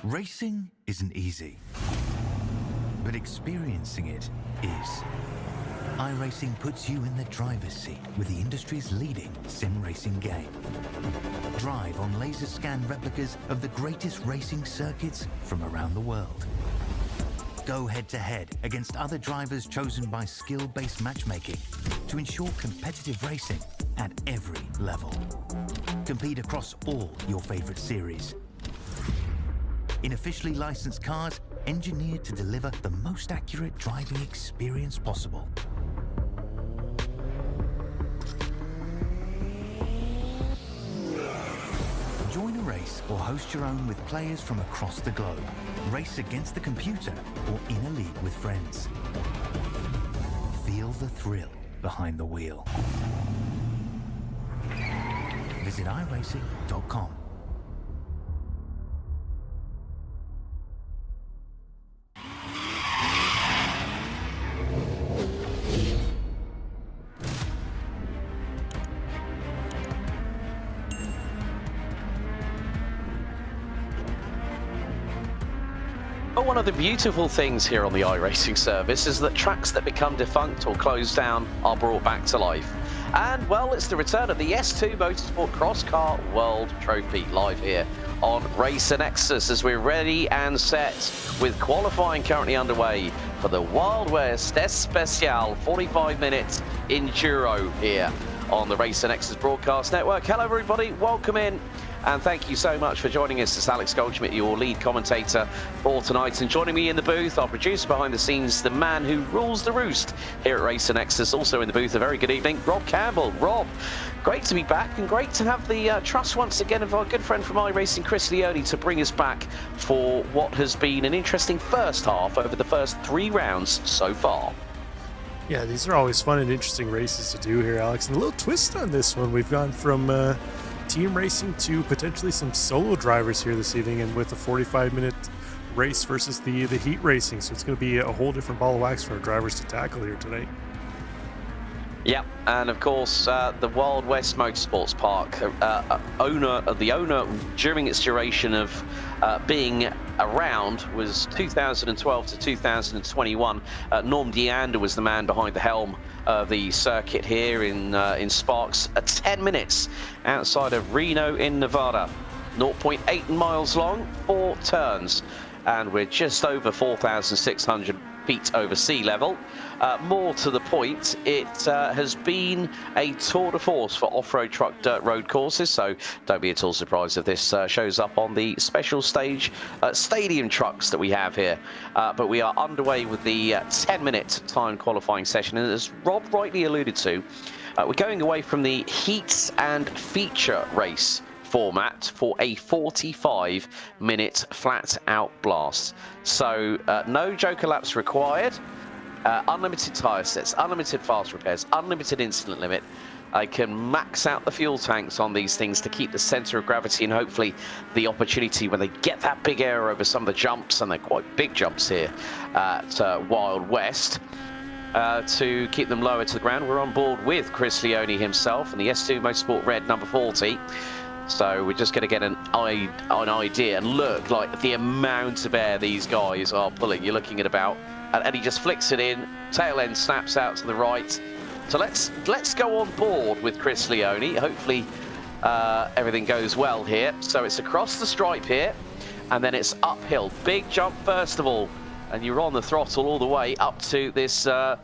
Racing isn't easy, but experiencing it is. iRacing puts you in the driver's seat with the industry's leading sim racing game. Drive on laser scan replicas of the greatest racing circuits from around the world. Go head-to-head against other drivers chosen by skill-based matchmaking to ensure competitive racing at every level. Compete across all your favorite series. In officially licensed cars, engineered to deliver the most accurate driving experience possible. Join a race or host your own with players from across the globe. Race against the computer or in a league with friends. Feel the thrill behind the wheel. Visit iRacing.com. But one of the beautiful things here on the iRacing service is that tracks that become defunct or closed down are brought back to life. And, well, it's the return of the S2 Motorsport Cross Car World Trophy live here on Racer Nexus as we're ready and set with qualifying currently underway for the Wild West Especial 45 minutes Enduro here on the Racer Nexus broadcast network. Hello, everybody. Welcome in. And thank you so much for joining us. It's Alex Goldschmidt, your lead commentator for tonight. And joining me in the booth, our producer behind the scenes, the man who rules the roost here at Racer Nexus. Also in the booth, a very good evening, Rob Campbell. Rob, great to be back and great to have the trust once again of our good friend from iRacing, Chris Leone, to bring us back for what has been an interesting first half over the first 3 rounds so far. Yeah, these are always fun and interesting races to do here, Alex. And a little twist on this one. We've gone from team racing to potentially some solo drivers here this evening, and with a 45-minute race versus the heat racing. So it's going to be a whole different ball of wax for our drivers to tackle here tonight. Yeah, and of course, the Wild West Motorsports Park, the owner during its duration of being around was 2012 to 2021. Norm Deander was the man behind the helm of the circuit here in Sparks. 10 minutes outside of Reno in Nevada, 0.8 miles long, 4 turns, and we're just over 4,600 feet over sea level. More to the point, it has been a tour de force for off-road truck dirt road courses, so don't be at all surprised if this shows up on the special stage stadium trucks that we have here. But we are underway with the 10-minute time qualifying session, and as Rob rightly alluded to, we're going away from the heats and feature race format for a 45-minute flat-out blast. So no joker laps required, unlimited tyre sets, unlimited fast repairs, unlimited incident limit. I can max out the fuel tanks on these things to keep the centre of gravity and hopefully the opportunity when they get that big air over some of the jumps, and they're quite big jumps here at Wild West, to keep them lower to the ground. We're on board with Chris Leone himself and the S2 Motorsport Red number 40. So we're just going to get an idea and look like the amount of air these guys are pulling. You're looking at about, and he just flicks it in, tail end snaps out to the right. So let's go on board with Chris Leone. Hopefully everything goes well here. So it's across the stripe here, and then it's uphill. Big jump first of all, and you're on the throttle all the way up to this for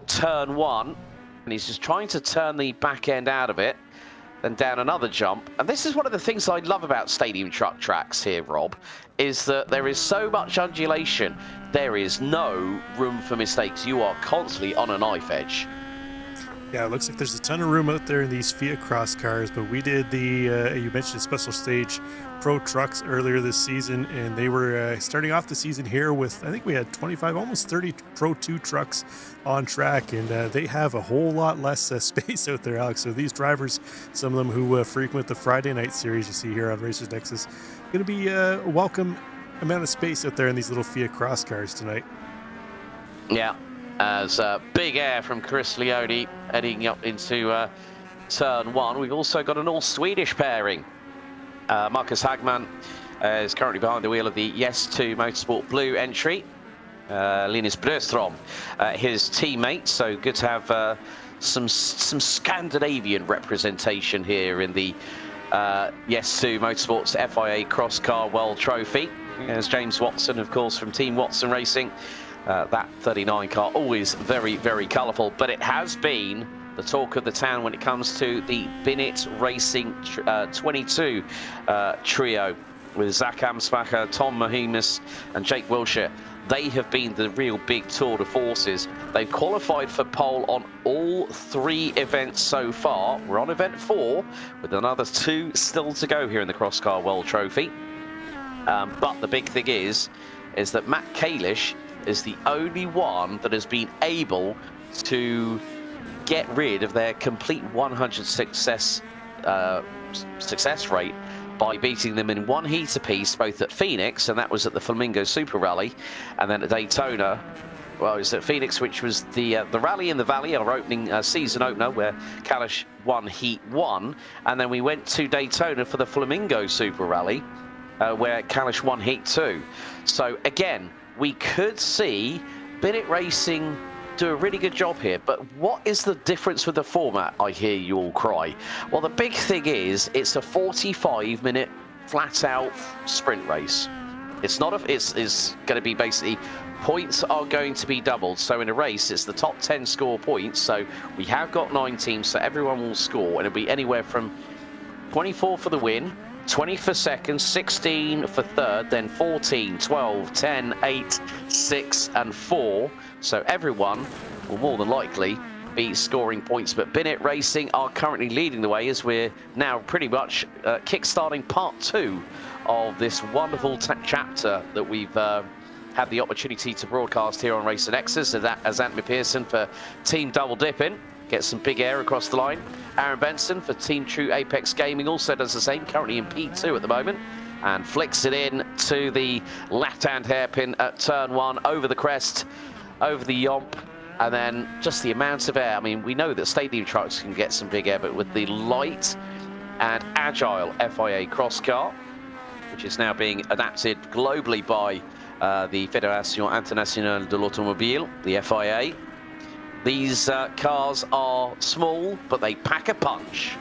turn 1, and he's just trying to turn the back end out of it. Then down another jump. And this is one of the things I love about stadium truck tracks here, Rob, is that there is so much undulation. There is no room for mistakes. You are constantly on a knife edge. Yeah, it looks like there's a ton of room out there in these FIA Cross Cars, but we did the, you mentioned special stage pro trucks earlier this season, and they were starting off the season here with, I think we had 25, almost 30 Pro 2 trucks on track, and they have a whole lot less space out there, Alex. So these drivers, some of them who frequent the Friday night series you see here on Racers Nexus, going to be a welcome amount of space out there in these little FIA Cross Cars tonight. Yeah. As big air from Chris Leone heading up into turn 1. We've also got an all-Swedish pairing. Marcus Hagman is currently behind the wheel of the Yes2 Motorsport Blue entry. Linus Bröstrom, his teammate. So good to have some Scandinavian representation here in the Yes2 Motorsport's FIA Cross Car World Trophy. There's James Watson, of course, from Team Watson Racing. That 39 car, always very, very colourful, but it has been the talk of the town when it comes to the Bennett Racing 22 trio with Zach Amsbacher, Tom Mohimus and Jake Wilshire. They have been the real big tour de forces. They've qualified for pole on all 3 events so far. We're on event 4 with another 2 still to go here in the Cross Car World Trophy. But the big thing is that Matt Kalish is the only one that has been able to get rid of their complete 100 success rate by beating them in 1 heat apiece, both at Phoenix, and that was at the Flamingo Super Rally, and then at Daytona. Well, it was at Phoenix, which was the rally in the Valley, our opening season opener, where Kalish won Heat 1, and then we went to Daytona for the Flamingo Super Rally, where Kalish won Heat 2. So again, we could see Bennett Racing do a really good job here, but what is the difference with the format, I hear you all cry? Well, the big thing is it's a 45-minute flat-out sprint race. It's not it's going to be basically points are going to be doubled. So in a race, it's the top 10 score points. So we have got 9 teams, so everyone will score, and it'll be anywhere from 24 for the win, 20 for second, 16 for third, then 14, 12, 10, 8, 6 and 4. So everyone will more than likely be scoring points. But Bennett Racing are currently leading the way as we're now pretty much kick-starting part 2 of this wonderful chapter that we've had the opportunity to broadcast here on Racing Nexus. As Ant McPherson for Team Double Dipping gets some big air across the line. Aaron Benson for Team True Apex Gaming also does the same, currently in P2 at the moment, and flicks it in to the left-hand hairpin at turn 1, over the crest, over the yomp, and then just the amount of air. I mean, we know that stadium trucks can get some big air, but with the light and agile FIA Cross Car, which is now being adapted globally by the Fédération Internationale de l'Automobile, the FIA, these cars are small, but they pack a punch.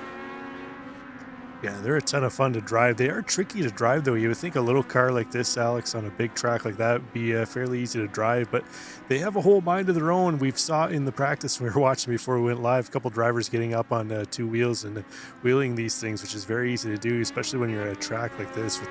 Yeah, they're a ton of fun to drive. They are tricky to drive, though. You would think a little car like this, Alex, on a big track like that would be fairly easy to drive, but they have a whole mind of their own. We've saw in the practice we were watching before we went live, a couple drivers getting up on 2 wheels and wheeling these things, which is very easy to do, especially when you're at a track like this with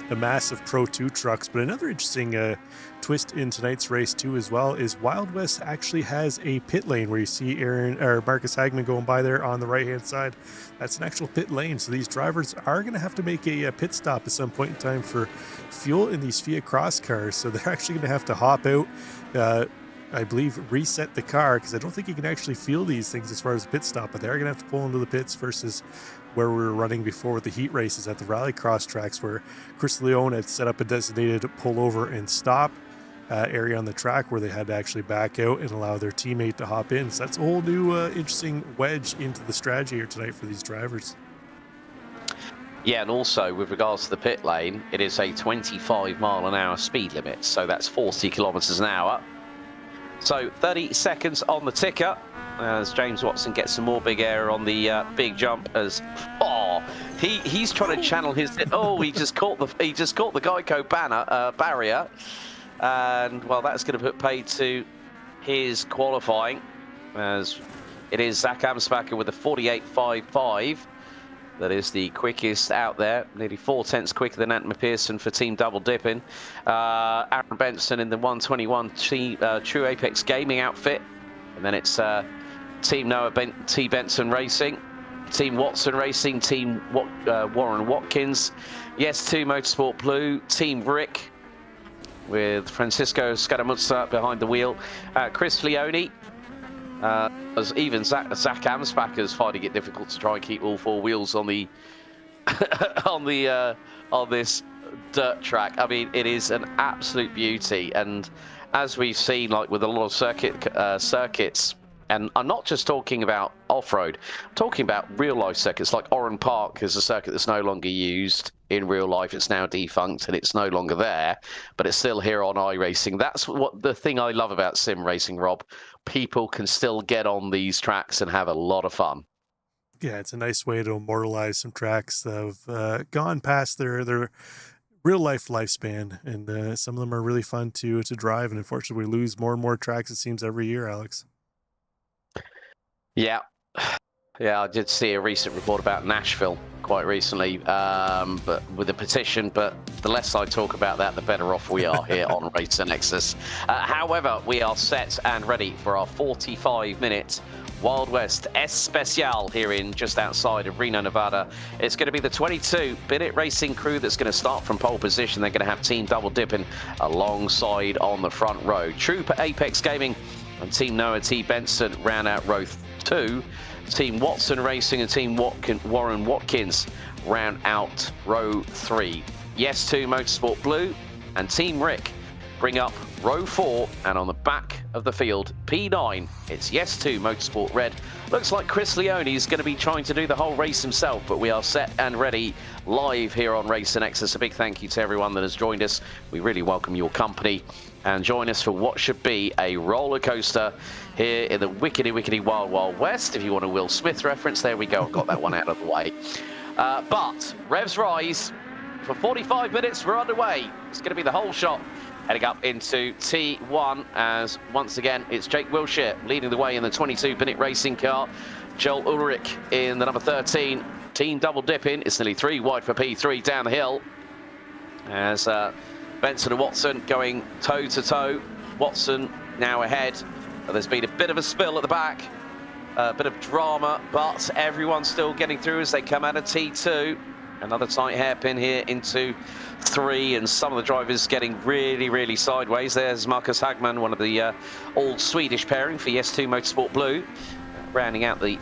the massive Pro 2 trucks. But another interesting twist in tonight's race too as well is Wild West actually has a pit lane where you see Marcus Hagman going by there on the right hand side. That's an actual pit lane, so these drivers are going to have to make a pit stop at some point in time for fuel in these FIA Cross cars, so they're actually going to have to hop out, I believe reset the car, because I don't think you can actually feel these things as far as a pit stop, but they're going to have to pull into the pits versus where we were running before with the heat races at the rallycross tracks, where Chris Leone had set up a designated pull over and stop area on the track where they had to actually back out and allow their teammate to hop in. So that's a whole new interesting wedge into the strategy here tonight for these drivers. Yeah, and also with regards to the pit lane, it is a 25-mile-an-hour speed limit, so that's 40 kilometers an hour. So 30 seconds on the ticker as James Watson gets some more big air on the big jump. As he's trying to channel his he just caught the Geico barrier. And well, that's going to put paid to his qualifying, as it is Zach Amsbacher with a 48.55. That is the quickest out there, nearly 4 tenths quicker than Ant McPherson for Team Double Dipping. Aaron Benson in the 121 True Apex Gaming outfit, and then it's Team Noah T Benson Racing, Team Watson Racing, Team Warren Watkins, Yes2 Motorsport Blue, Team Rick, with Francisco Scaramuzza behind the wheel. Chris Leone, as even Zach Amsbacher is finding it difficult to try and keep all 4 wheels on the on this dirt track. I mean, it is an absolute beauty, and as we've seen, like with a lot of circuits, and I'm not just talking about off-road, I'm talking about real-life circuits, like Oran Park is a circuit that's no longer used. in real life. It's now defunct and it's no longer there, but it's still here on iRacing. That's what the thing I love about sim racing, Rob. People can still get on these tracks and have a lot of fun. Yeah, it's a nice way to immortalize some tracks that have gone past their real life lifespan, and some of them are really fun to drive. And unfortunately, we lose more and more tracks, it seems, every year, Alex. Yeah. Yeah, I did see a recent report about Nashville quite recently, but with a petition. But the less I talk about that, the better off we are here on Racer Nexus. However, we are set and ready for our 45-minute Wild West Especial here in just outside of Reno, Nevada. It's going to be the 22 Bennett Racing crew that's going to start from pole position. They're going to have Team Double Dipping alongside on the front row. Troop Apex Gaming and Team Noah T. Benson round out row 2. Team Watson Racing and Team Warren Watkins round out row 3. Yes 2 Motorsport Blue and Team Rick bring up row 4, and on the back of the field, P9, it's Yes 2 Motorsport Red. Looks like Chris Leone is going to be trying to do the whole race himself, but we are set and ready live here on Racer Nexus. A big thank you to everyone that has joined us. We really welcome your company, and join us for what should be a roller coaster here in the wickedy wild west. If you want a Will Smith reference, there we go. I've got that one out of the way. But revs rise. For 45 minutes, we're underway. It's going to be the whole shot. Heading up into T1 as, once again, it's Jake Wilshire leading the way in the 22 Bennett Racing car. Joel Ulrich in the number 13. Team Double Dipping. It's nearly 3 wide for P3 down the hill. As Benson and Watson going toe-to-toe. Watson now ahead. There's been a bit of a spill at the back. A bit of drama, but everyone's still getting through as they come out of T2. Another tight hairpin here into 3, and some of the drivers getting really sideways. There's Marcus Hagman, one of the old Swedish pairing for Yes 2 Motorsport Blue, rounding out the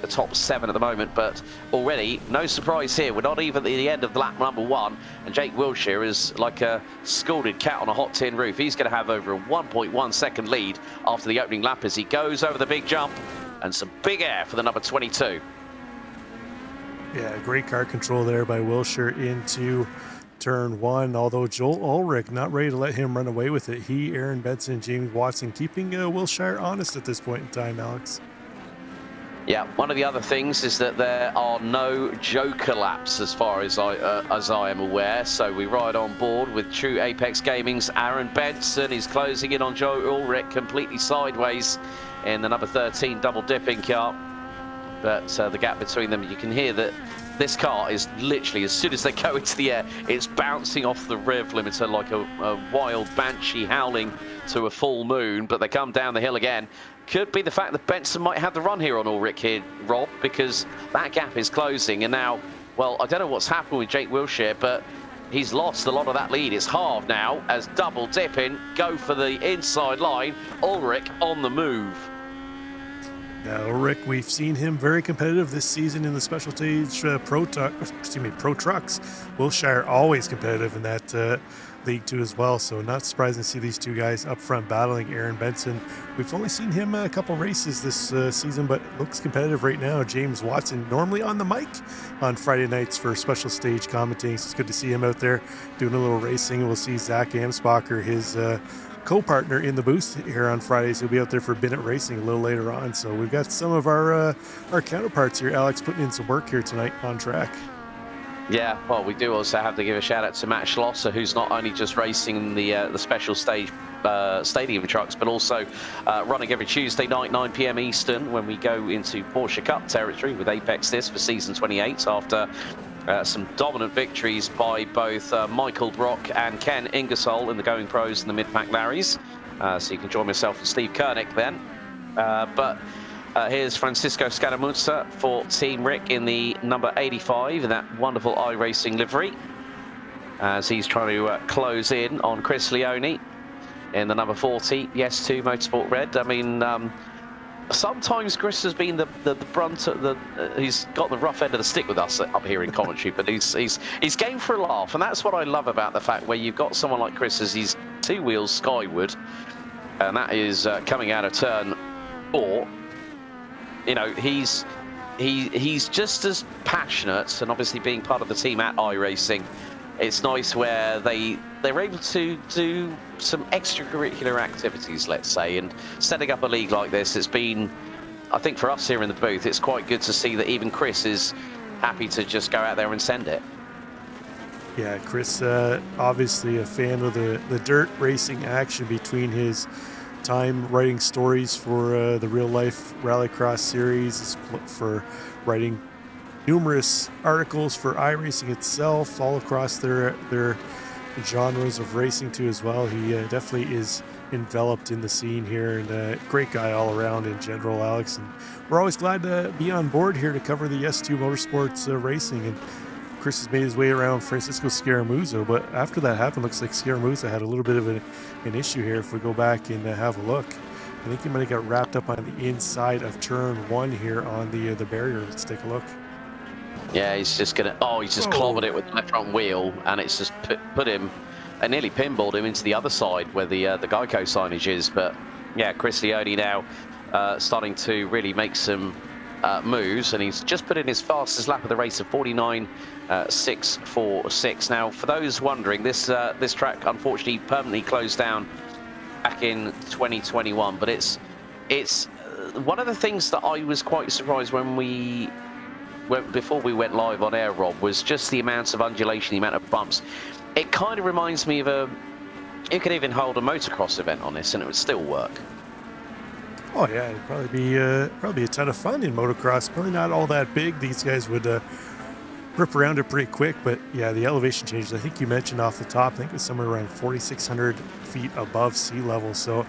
top 7 at the moment. But already, no surprise here. We're not even at the end of lap number 1, and Jake Wilshire is like a scalded cat on a hot tin roof. He's going to have over a 1.1 second lead after the opening lap as he goes over the big jump, and some big air for the number 22. Yeah, great car control there by Wilshire into turn 1, although Joel Ulrich not ready to let him run away with it. He, Aaron Benson, and James Watson keeping Wilshire honest at this point in time, Alex. Yeah, one of the other things is that there are no joker laps as far as I am aware. So we ride on board with True Apex Gaming's Aaron Benson. He's closing in on Joe Ulrich completely sideways in the number 13 Double Dipping car. But the gap between them, you can hear that this car is literally, as soon as they go into the air, it's bouncing off the rev limiter like a wild banshee howling to a full moon. But they come down the hill again. Could be the fact that Benson might have the run here on Ulrich here, Rob, because that gap is closing. And now, well, I don't know what's happened with Jake Wilshire, but he's lost a lot of that lead. It's halved now as Double Dipping go for the inside line. Ulrich on the move. Now, Ulrich, we've seen him very competitive this season in the special stage pro trucks. Wilshire always competitive in that league too as well. So not surprising to see these two guys up front battling. Aaron Benson, we've only seen him a couple races this season, but looks competitive right now. James Watson, normally on the mic on Friday nights for special stage commentating. So it's good to see him out there doing a little racing. We'll see Zach Amsbacher, his co-partner in the booth here on Fridays. He'll be out there for Bennett Racing a little later on. So we've got some of our counterparts here, Alex, putting in some work here tonight on track. Yeah, well, we do also have to give a shout out to Matt Schlosser, who's not only just racing the special stage stadium trucks, but also running every Tuesday night, 9 p.m. Eastern, when we go into Porsche Cup territory with Apex this for season 28 after some dominant victories by both Michael Brock and Ken Ingersoll in the Going Pros and the Mid-Pack Larrys. So you can join myself and Steve Kernick then. But here's Francisco Scaramuza for Team Rick in the number 85 in that wonderful iRacing livery, as he's trying to close in on Chris Leone in the number 40, Yes 2 Motorsport Red. I mean, sometimes Chris has been the brunt of he's got the rough end of the stick with us up here in commentary, but he's game for a laugh, and that's what I love about the fact where you've got someone like Chris as he's 2 wheels skyward, and that is coming out of turn 4. You know, he's he's just as passionate, and obviously being part of the team at iRacing, it's nice where they're able to do some extracurricular activities, let's say, and setting up a league like this, it's been, I think for us here in the booth, it's quite good to see that even Chris is happy to just go out there and send it. Yeah, Chris, obviously a fan of the dirt racing action between his time writing stories for the real life rallycross series, for writing numerous articles for iRacing itself, all across their genres of racing too as well. He definitely is enveloped in the scene here, and a great guy all around in general, Alex. And we're always glad to be on board here to cover the S2 Motorsports racing. And Chris has made his way around Francisco Scaramuzzo, but after that happened, looks like Scaramuzzo had a little bit of an issue here. If we go back and have a look, I think he might have got wrapped up on the inside of turn 1 here on the barrier. Let's take a look. Yeah, he's just gonna, he's just clobbered it with the left front wheel, and it's just put him, and nearly pinballed him into the other side where the Geico signage is. But yeah, Chris Leone now starting to really make some moves, and he's just put in his fastest lap of the race of 49.646. Now, for those wondering, this track unfortunately permanently closed down back in 2021, but it's one of the things that I was quite surprised before we went live on air, Rob, was just the amount of undulation, the amount of bumps. It kind of reminds me of you could even hold a motocross event on this and it would still work. Oh yeah, it'd probably be a ton of fun in motocross. Probably not all that big. These guys would rip around it pretty quick, but yeah, the elevation changes. I think you mentioned off the top, I think it was somewhere around 4,600 feet above sea level. So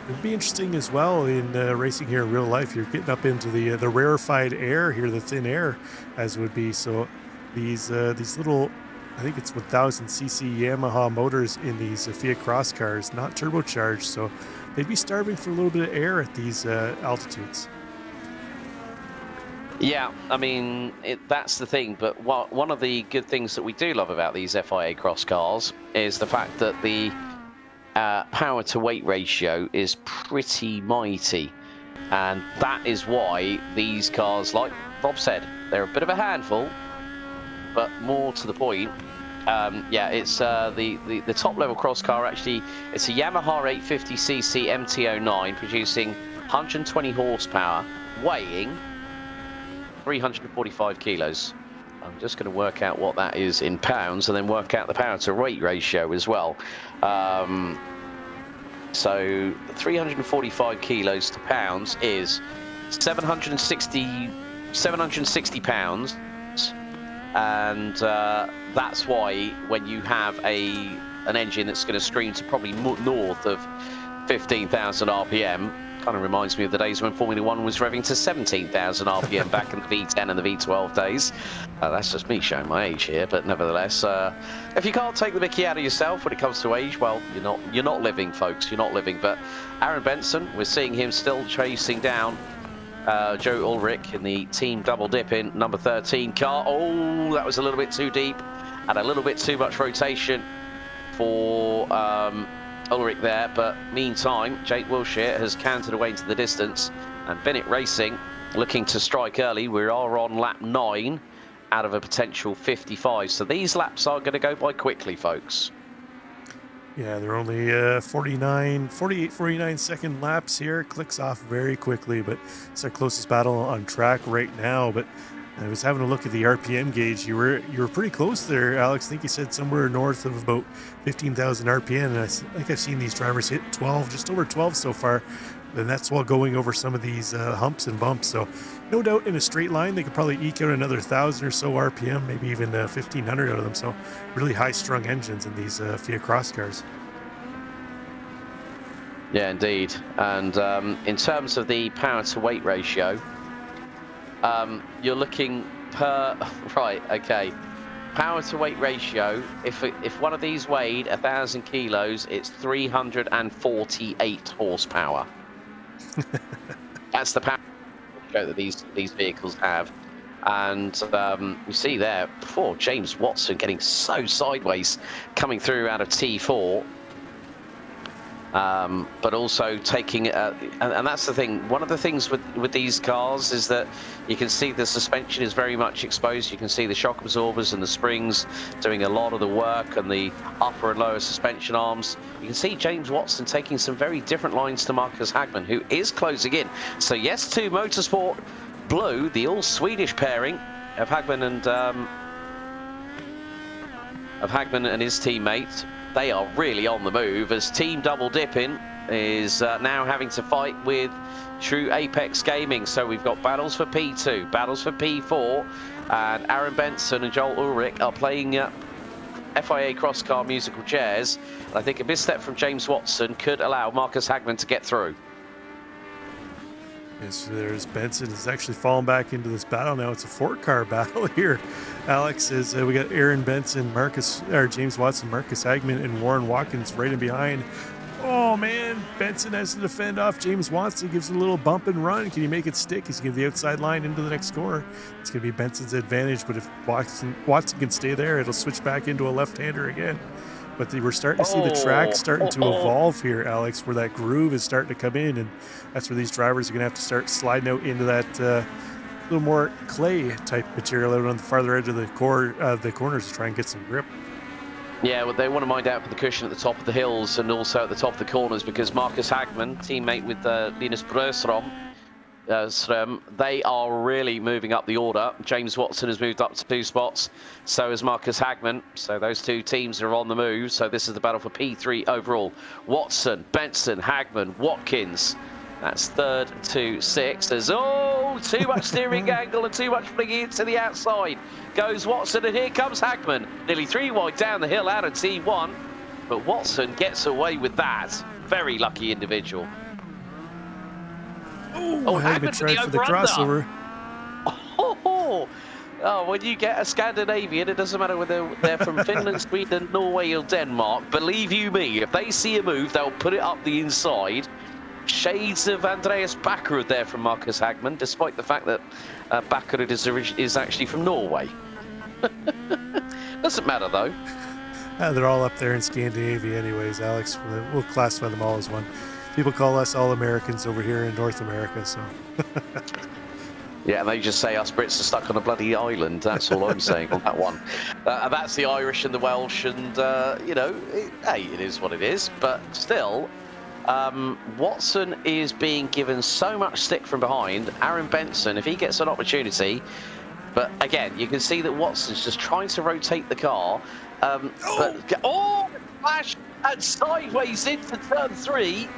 it'd be interesting as well in racing here in real life. You're getting up into the rarefied air here, the thin air, as would be. So these little, I think it's 1,000cc Yamaha motors in these FIA Cross Cars, not turbocharged. So they'd be starving for a little bit of air at these altitudes. Yeah, I mean, that's the thing. But one of the good things that we do love about these FIA Cross Cars is the fact that the power to weight ratio is pretty mighty, and that is why these cars, like Rob said, they're a bit of a handful, but more to the point, yeah, it's the top level cross car. Actually, it's a Yamaha 850cc MT09 producing 120 horsepower, weighing 345 kilos. I'm just going to work out what that is in pounds and then work out the power to weight ratio as well. So 345 kilos to pounds is 760 pounds, and that's why when you have an engine that's going to scream to probably north of 15,000 RPM, kind of reminds me of the days when Formula One was revving to 17,000 RPM back in the V10 and the V12 days. That's just me showing my age here, but nevertheless, if you can't take the mickey out of yourself when it comes to age, well, you're not living, folks. You're not living. But Aaron Benson, we're seeing him still chasing down Joe Ulrich in the team double dip in number 13 car. Oh, that was a little bit too deep and a little bit too much rotation for Ulrich there, but meantime, Jake Wilshire has cantered away into the distance, and Bennett Racing looking to strike early. We are on lap 9 out of a potential 55, so these laps are going to go by quickly, folks. Yeah, they're only 49 second laps here. Clicks off very quickly, but it's our closest battle on track right now. But I was having a look at the RPM gauge. You were pretty close there, Alex. I think you said somewhere north of about 15,000 RPM, and I think I've seen these drivers hit 12, just over 12 so far, and that's while going over some of these humps and bumps. So no doubt in a straight line they could probably eke out another 1,000 or so RPM, maybe even 1,500 out of them. So really high-strung engines in these FIA Cross Cars. Yeah, indeed. And in terms of the power to weight ratio, you're looking per, right, okay, power to weight ratio, if one of these weighed 1,000 kilos, it's 348 horsepower. That's the power that these vehicles have. And we see there before James Watson getting so sideways coming through out of T4. but also taking and that's the thing. One of the things with these cars is that you can see the suspension is very much exposed. You can see the shock absorbers and the springs doing a lot of the work, and the upper and lower suspension arms. You can see James Watson taking some very different lines to Marcus Hagman, who is closing in. So yes to Motorsport Blue, the all Swedish pairing of Hagman and his teammate. They are really on the move, as Team Double Dipping is now having to fight with True Apex Gaming. So we've got battles for P2, battles for P4, and Aaron Benson and Joel Ulrich are playing FIA Cross Car musical chairs. And I think a misstep from James Watson could allow Marcus Hagman to get through. Yes, there's Benson has actually fallen back into this battle now. It's a 4-car battle here. Alex is we got Aaron Benson, James Watson, Marcus Hagman, and Warren Watkins right in behind. Oh man, Benson has to defend off James Watson. Gives it a little bump and run. Can he make it stick? He's going to the outside line into the next corner. It's going to be Benson's advantage, but if Watson can stay there, it'll switch back into a left-hander again. But we're starting to see the track starting to evolve here, Alex, where that groove is starting to come in, and that's where these drivers are going to have to start sliding out into that little more clay-type material out on the farther edge of the corners to try and get some grip. Yeah, well, they want to mind out for the cushion at the top of the hills and also at the top of the corners, because Marcus Hagman, teammate with Linus Bröström, they are really moving up the order. James Watson has moved up to 2 spots, so has Marcus Hagman. So those 2 teams are on the move. So this is the battle for P3 overall. Watson, Benson, Hagman, Watkins. That's 3rd to 6th. There's too much steering angle and too much flinging it to the outside. Goes Watson, and here comes Hagman. Nearly 3 wide down the hill out of T1. But Watson gets away with that. Very lucky individual. Hagman tried for the crossover. When you get a Scandinavian, it doesn't matter whether they're from Finland, Sweden, Norway or Denmark. Believe you me, if they see a move, they'll put it up the inside. Shades of Andreas Bakkerud there from Marcus Hagman, despite the fact that Bakkerud is actually from Norway. Doesn't matter though. They're all up there in Scandinavia anyways, Alex. We'll classify them all as one. People call us all Americans over here in North America, so. Yeah, and they just say us Brits are stuck on a bloody island. That's all I'm saying on that one. And that's the Irish and the Welsh, and, it is what it is. But still, Watson is being given so much stick from behind. Aaron Benson, if he gets an opportunity. But again, you can see that Watson's just trying to rotate the car. Flash and sideways into turn 3.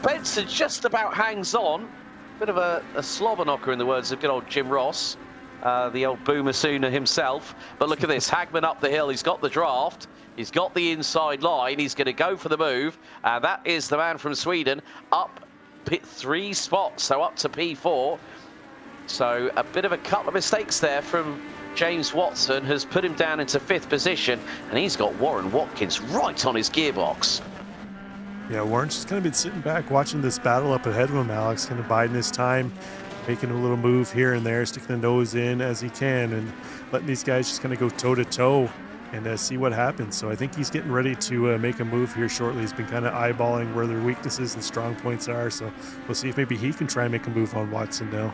Benson just about hangs on. Bit of a slobber knocker in the words of good old Jim Ross, the old boomer sooner himself. But look at this, Hagman up the hill. He's got the draft. He's got the inside line. He's going to go for the move. And that is the man from Sweden up 3 spots, so up to P4. So a bit of a couple of mistakes there from James Watson has put him down into 5th position. And he's got Warren Watkins right on his gearbox. Yeah, Warren's just kind of been sitting back watching this battle up ahead of him, Alex, kind of biding his time, making a little move here and there, sticking the nose in as he can, and letting these guys just kind of go toe-to-toe and see what happens. So I think he's getting ready to make a move here shortly. He's been kind of eyeballing where their weaknesses and strong points are, so we'll see if maybe he can try and make a move on Watson now.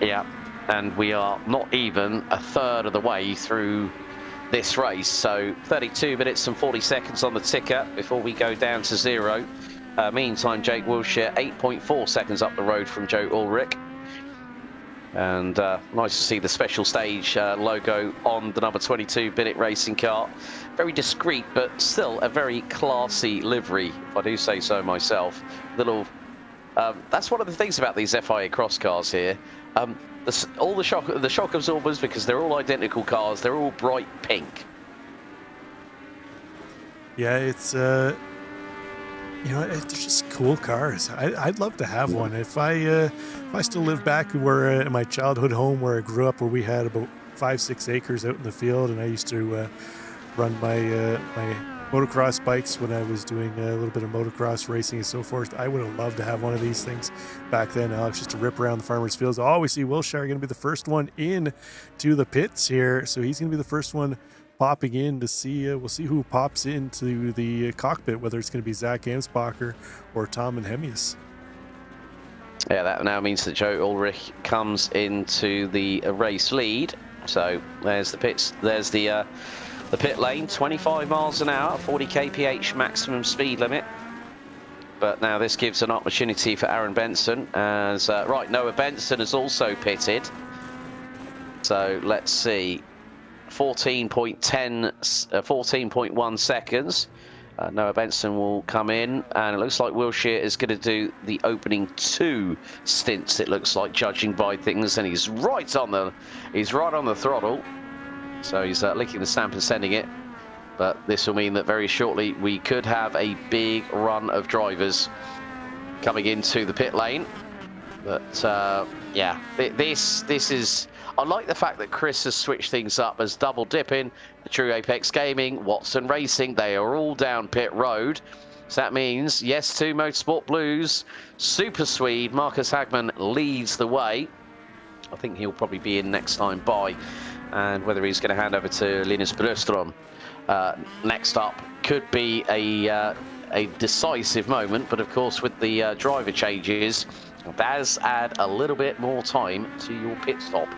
Yeah, and we are not even a third of the way through this race, so 32 minutes and 40 seconds on the ticker before we go down to 0. Meantime, Jake Wilshere 8.4 seconds up the road from Joe Ulrich, and nice to see the special stage logo on the number 22 Bennett racing car. Very discreet, but still a very classy livery, if I do say so myself. That's one of the things about these FIA Cross cars here. All the shock absorbers, because they're all identical cars, they're all bright pink. Yeah, it's they're just cool cars. I'd love to have one. If I still lived back where in my childhood home where I grew up, where we had about 5-6 acres out in the field, and I used to run my motocross bikes when I was doing a little bit of motocross racing and so forth. I would have loved to have one of these things back then, Alex, just to rip around the farmers' fields. We see Wilshere going to be the first one in to the pits here. So he's going to be the first one popping in to see. We'll see who pops into the cockpit, whether it's going to be Zach Ansbacher or Tom and Hemius. Yeah, that now means that Joe Ulrich comes into the race lead. So there's the pits. There's the pit lane, 25 miles an hour, 40 kph maximum speed limit. But now this gives an opportunity for Aaron Benson as right, Noah Benson has also pitted. So let's see, 14.1 seconds. Noah Benson will come in, and it looks like Wilshire is going to do the opening 2 stints. It looks like, judging by things, and he's right on the throttle. So he's licking the stamp and sending it. But this will mean that very shortly we could have a big run of drivers coming into the pit lane. But yeah, this is. I like the fact that Chris has switched things up as double dipping, the True Apex Gaming, Watson Racing, they are all down pit road. So that means, yes, 2 Motorsport Blues, Super Swede, Marcus Hagman leads the way. I think he'll probably be in next time by. And whether he's going to hand over to Linus Bröström next up could be a decisive moment. But of course, with the driver changes, does add a little bit more time to your pit stop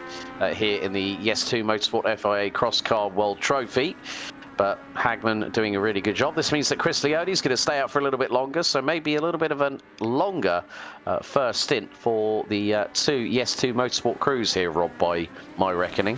here in the Yes2 Motorsport FIA Cross Car World Trophy. But Hagman doing a really good job. This means that Chris Leone is going to stay out for a little bit longer, so maybe a little bit of a longer first stint for the Yes2 Motorsport crews here, Rob, by my reckoning.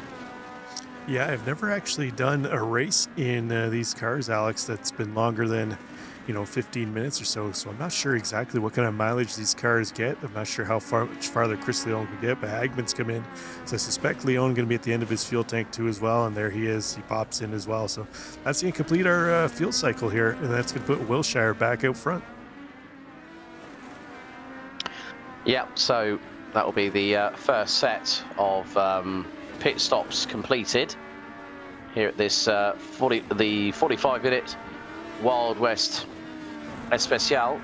Yeah, I've never actually done a race in these cars, Alex, that's been longer than 15 minutes or so. So I'm not sure exactly what kind of mileage these cars get. I'm not sure how much farther Chris Leone could get, but Hagman's come in. So I suspect Leone going to be at the end of his fuel tank too as well. And there he is. He pops in as well. So that's going to complete our fuel cycle here. And that's going to put Wilshire back out front. Yeah, so that will be the first set of pit stops completed here at this the 45-minute Wild West Especial.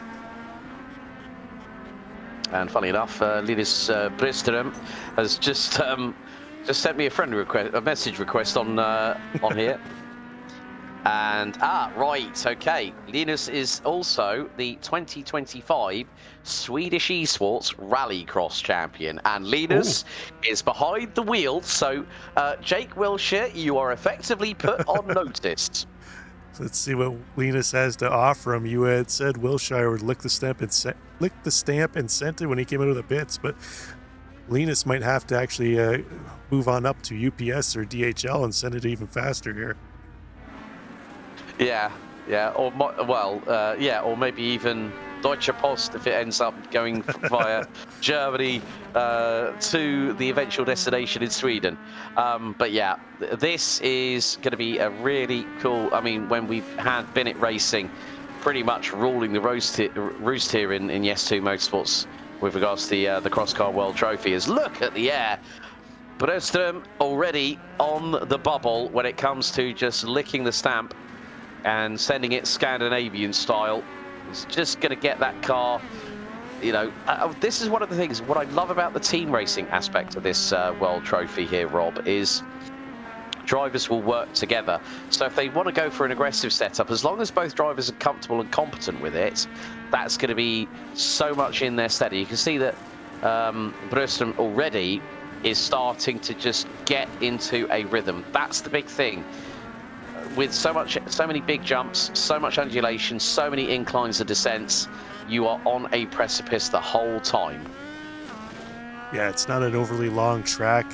And funny enough, Linus Bröström has just sent me a message request on here. And right, okay, Linus is also the 2025 Swedish Esports Rallycross champion, and Linus is behind the wheel. So Jake Wilshire, you are effectively put on notice. Let's see what Linus has to offer him. You had said Wilshire would lick the stamp and sent it when he came out of the pits, but Linus might have to actually move on up to UPS or DHL and send it even faster here. Yeah, or or maybe even Deutsche Post if it ends up going via Germany to the eventual destination in Sweden. But yeah, this is going to be a really cool. I mean, when we've had Bennett Racing pretty much ruling the roost here in Yes2 Motorsports with regards to the Cross Car World Trophy, is look at the air. Bröström already on the bubble when it comes to just licking the stamp and sending it Scandinavian style. It's just going to get that car, this is one of the things, what I love about the team racing aspect of this World Trophy here, Rob, is drivers will work together. So if they want to go for an aggressive setup, as long as both drivers are comfortable and competent with it, that's going to be so much in their stead. You can see that Bröström already is starting to just get into a rhythm. That's the big thing. With so many big jumps, so much undulation, so many inclines and descents, you are on a precipice the whole time. Yeah, it's not an overly long track,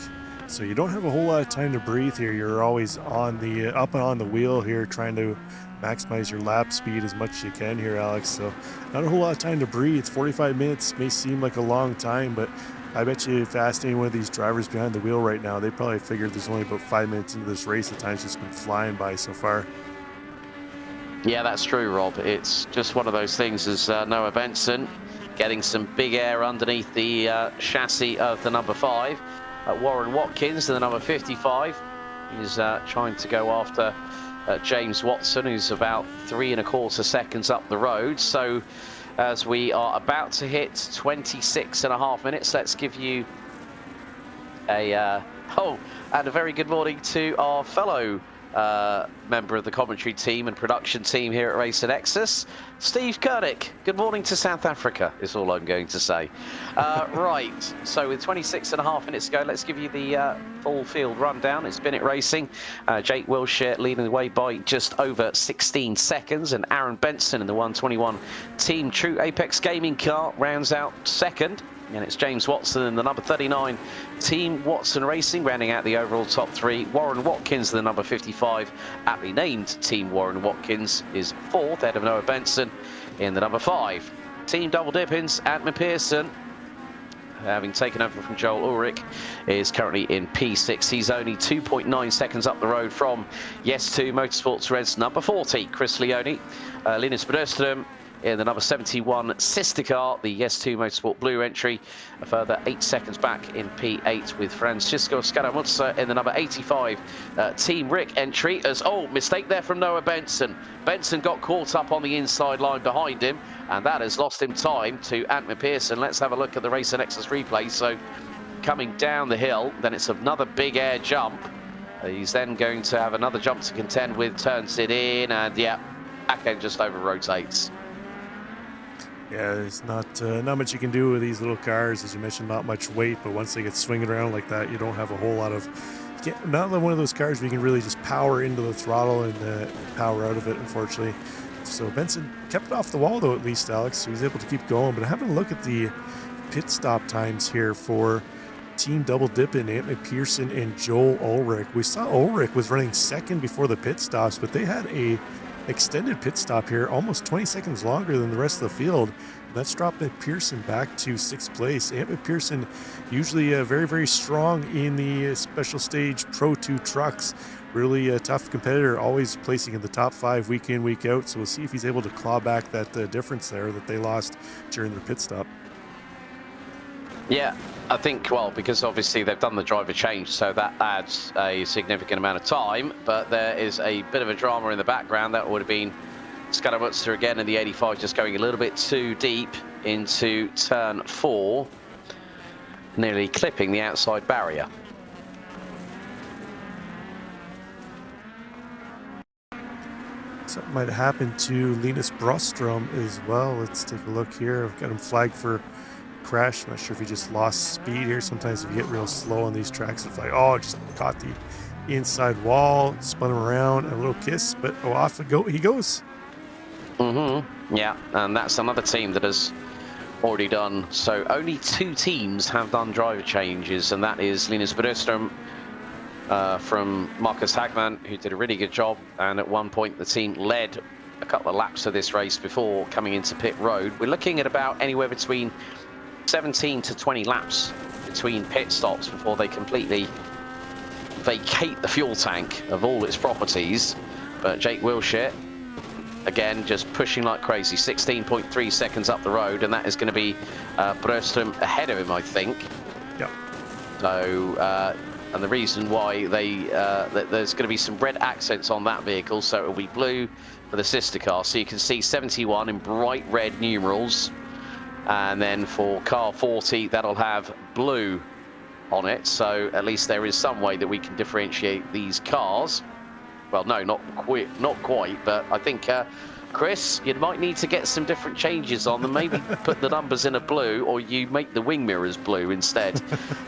so you don't have a whole lot of time to breathe here. You're always on the up and on the wheel here, trying to maximize your lap speed as much as you can here, Alex. So not a whole lot of time to breathe. 45 minutes may seem like a long time, but I bet you if you asked any one of these drivers behind the wheel right now, they probably figured there's only about 5 minutes into this race. The time's just been flying by so far. Yeah, that's true, Rob. It's just one of those things as Noah Benson getting some big air underneath the chassis of the number 5. Warren Watkins, the number 55, is trying to go after James Watson, who's about 3 1/4 seconds up the road. So as we are about to hit 26.5 minutes, let's give you a and a very good morning to our fellow member of the commentary team and production team here at Race and Exus, Steve Kurnick. Good morning to South Africa, is all I'm going to say. Right, so with 26.5 minutes to go, let's give you the full field rundown. It's Bennett Racing. Jake Wilshere leading the way by just over 16 seconds, and Aaron Benson in the 121 Team True Apex Gaming car rounds out second. And it's James Watson in the number 39 Team Watson Racing rounding out the overall top three. Warren Watkins, the number 55 aptly named Team Warren Watkins, is fourth ahead of Noah Benson in the number 5. Team Double Dippins, Antman Pearson, having taken over from Joel Ulrich, is currently in P6. He's only 2.9 seconds up the road from Yes2 Motorsports Reds number 40, Chris Leone. Linus Bredström in the number 71 sister car, the Yes2 Motorsport Blue entry, a further 8 seconds back in P8 with Francisco Scaramuzza in the number 85 Team Rick entry. As mistake there from Noah Benson. Benson got caught up on the inside line behind him, and that has lost him time to Antman Pearson. Let's have a look at the Race and Exus replay. So coming down the hill, then it's another big air jump. He's then going to have another jump to contend with, turns it in, and yeah, back end just over rotates. Yeah, there's not much you can do with these little cars. As you mentioned, not much weight, but once they get swinging around like that, you don't have a whole lot of... Not one of those cars where you can really just power into the throttle and power out of it, unfortunately. So Benson kept it off the wall, though, at least, Alex. He was able to keep going. But having a look at the pit stop times here for Team Double Dippin', Antman Pearson and Joel Ulrich. We saw Ulrich was running second before the pit stops, but they had a extended pit stop here, almost 20 seconds longer than the rest of the field. That's dropped Pearson back to 6th place. Antman Pearson, usually very, very strong in the special stage Pro 2 trucks. Really a tough competitor, always placing in the top 5 week in, week out. So we'll see if he's able to claw back that difference there that they lost during their pit stop. Yeah, I think, well, because obviously they've done the driver change, so that adds a significant amount of time, but there is a bit of a drama in the background. That would have been Scaramuzza again in the 85, just going a little bit too deep into turn 4, nearly clipping the outside barrier. Something might happen to Linus Bredström as well. Let's take a look here. I've got him flagged for crash. I'm not sure if he just lost speed here. Sometimes if you get real slow on these tracks, it's like, just caught the inside wall, spun him around, a little kiss, but off he goes. Yeah, and that's another team that has already done. So only 2 teams have done driver changes, and that is Linus Bredström from Marcus Hagman, who did a really good job, and at one point the team led a couple of laps of this race before coming into pit road. We're looking at about anywhere between 17 to 20 laps between pit stops before they completely vacate the fuel tank of all its properties. But Jake Wilshere, again, just pushing like crazy, 16.3 seconds up the road, and that is going to be Bredström ahead of him, I think. Yep. So, and the reason why there's going to be some red accents on that vehicle, so it will be blue for the sister car. So you can see 71 in bright red numerals. And then for car 40, that'll have blue on it. So at least there is some way that we can differentiate these cars. Well, no, not quite, but I think, Chris, you might need to get some different changes on them. Maybe put the numbers in a blue, or you make the wing mirrors blue instead.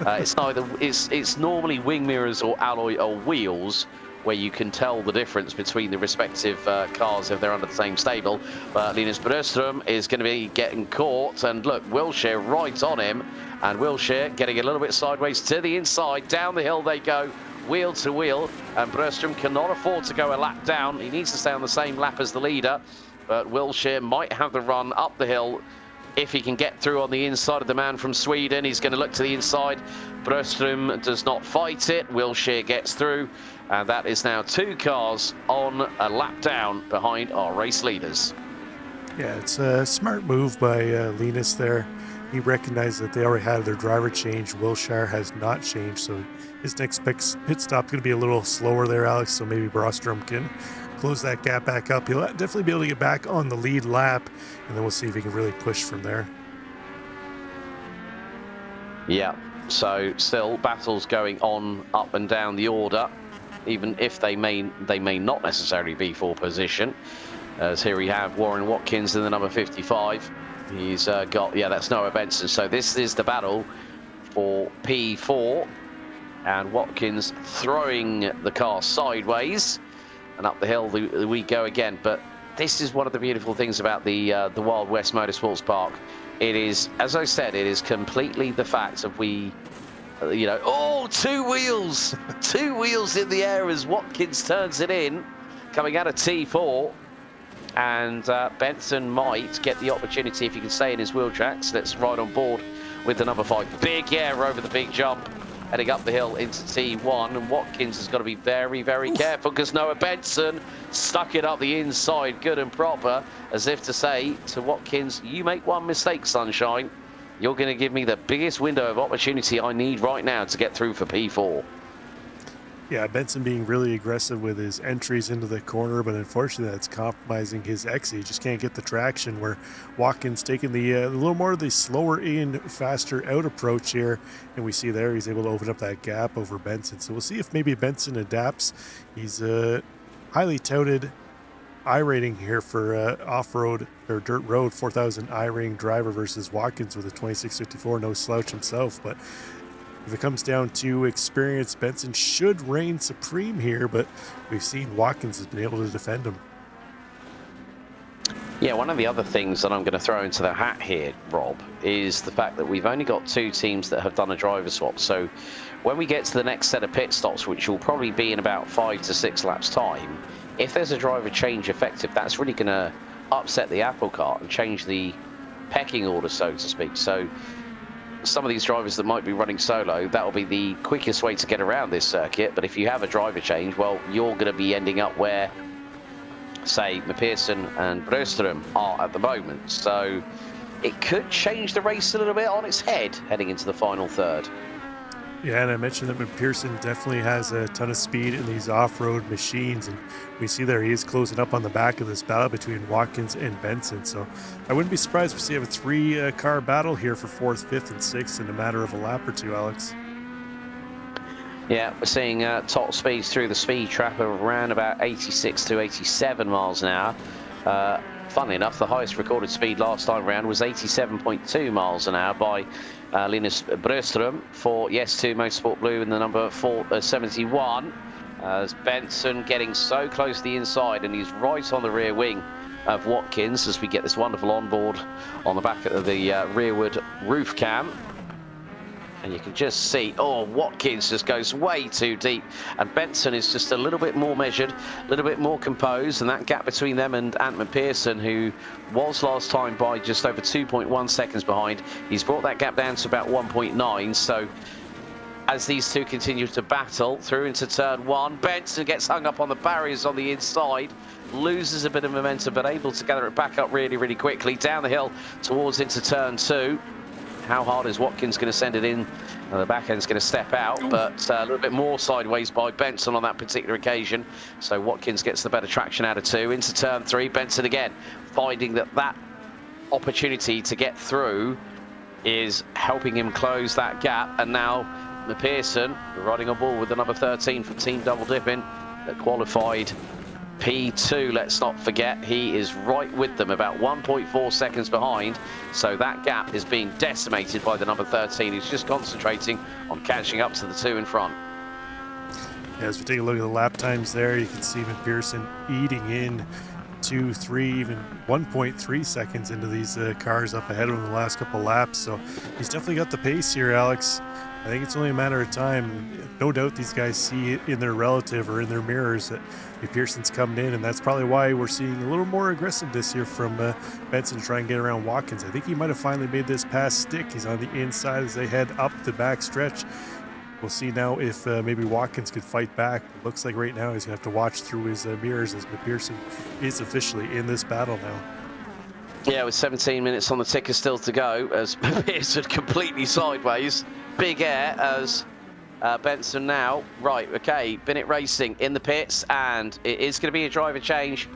It's normally wing mirrors or alloy or wheels where you can tell the difference between the respective cars if they're under the same stable. But Linus Bredström is going to be getting caught, and look, Wilshere right on him, and Wilshere getting a little bit sideways to the inside. Down the hill they go, wheel to wheel, and Bredström cannot afford to go a lap down. He needs to stay on the same lap as the leader, but Wilshere might have the run up the hill if he can get through on the inside of the man from Sweden. He's going to look to the inside. Bredström does not fight it. Wilshere gets through, and that is now 2 cars on a lap down behind our race leaders. Yeah, it's a smart move by Linus there. He recognized that they already had their driver change. Wilshere has not changed, so his next pit stop is going to be a little slower there, Alex, so maybe Bredström can close that gap back up. He'll definitely be able to get back on the lead lap, and then we'll see if he can really push from there. Yeah, so still battles going on up and down the order. even if they may not necessarily be for position. As here we have Warren Watkins in the number 55. He's got, yeah, that's Noah Benson. So this is the battle for P4. And Watkins throwing the car sideways. And up the hill we go again. But this is one of the beautiful things about the Wild West Motorsports Park. It is, as I said, it is completely the fact of you know, oh, two wheels in the air as Watkins turns it in, coming out of T4. And Benson might get the opportunity, if he can stay in his wheel tracks. Let's ride on board with the number 5. Big air over the big jump, heading up the hill into T1. And Watkins has got to be very, very careful because Noah Benson stuck it up the inside, good and proper, as if to say to Watkins, you make one mistake, sunshine, you're going to give me the biggest window of opportunity I need right now to get through for P4. Yeah, Benson being really aggressive with his entries into the corner, but unfortunately that's compromising his exit. He just can't get the traction, where Watkins taking the a little more of the slower in, faster out approach here. And we see there he's able to open up that gap over Benson. So we'll see if maybe Benson adapts. He's a highly touted iRating here for off-road or dirt road 4,000 iRating driver versus Watkins with a 2654, no slouch himself. But if it comes down to experience, Benson should reign supreme here, but we've seen Watkins has been able to defend him. Yeah, one of the other things that I'm going to throw into the hat here, Rob, is the fact that we've only got 2 teams that have done a driver swap. So when we get to the next set of pit stops, which will probably be in about 5 to 6 laps time, if there's a driver change effective, that's really going to upset the apple cart and change the pecking order, so to speak. So some of these drivers that might be running solo, that'll be the quickest way to get around this circuit. But if you have a driver change, well, you're going to be ending up where, say, McPherson and Bröström are at the moment. So it could change the race a little bit on its head heading into the final third. Yeah, and I mentioned that McPherson definitely has a ton of speed in these off-road machines, and we see there he is closing up on the back of this battle between Watkins and Benson. So I wouldn't be surprised if we see a 3-car battle here for 4th, 5th, and 6th in a matter of a lap or 2, Alex. Yeah, we're seeing top speeds through the speed trap of around about 86 to 87 miles an hour. Funnily enough, the highest recorded speed last time around was 87.2 miles an hour by Linus Bröström for Yes2 Motorsport Blue in the number 71. As Benson getting so close to the inside, and he's right on the rear wing of Watkins as we get this wonderful onboard on the back of the rearward roof cam. And you can just see, oh, Watkins just goes way too deep. And Benson is just a little bit more measured, a little bit more composed. And that gap between them and Ant McPherson, who was last time by just over 2.1 seconds behind, he's brought that gap down to about 1.9. So as these two continue to battle through into turn 1, Benson gets hung up on the barriers on the inside, loses a bit of momentum, but able to gather it back up really, really quickly down the hill towards into turn 2. How hard is Watkins going to send it in? The back end's going to step out, but a little bit more sideways by Benson on that particular occasion. So Watkins gets the better traction out of 2. Into turn 3, Benson again, finding that opportunity to get through is helping him close that gap. And now McPherson riding on board with the number 13 for Team Double Dipping that qualified P2, let's not forget. He is right with them, about 1.4 seconds behind. So that gap is being decimated by the number 13, who's just concentrating on catching up to the 2 in front. Yeah, as we take a look at the lap times there, you can see McPherson eating in 2, 3, even 1.3 seconds into these cars up ahead of him the last couple laps. So he's definitely got the pace here, Alex. I think it's only a matter of time. No doubt these guys see it in their relative or in their mirrors that McPherson's coming in, and that's probably why we're seeing a little more aggressiveness here from Benson to try and get around Watkins. I think he might have finally made this pass stick. He's on the inside as they head up the back stretch. We'll see now if maybe Watkins could fight back. It looks like right now he's going to have to watch through his mirrors as McPherson is officially in this battle now. Yeah, with 17 minutes on the ticker still to go, as McPherson completely sideways. Big air as Benson now. Right, okay, Bennett Racing in the pits, and it is going to be a driver change.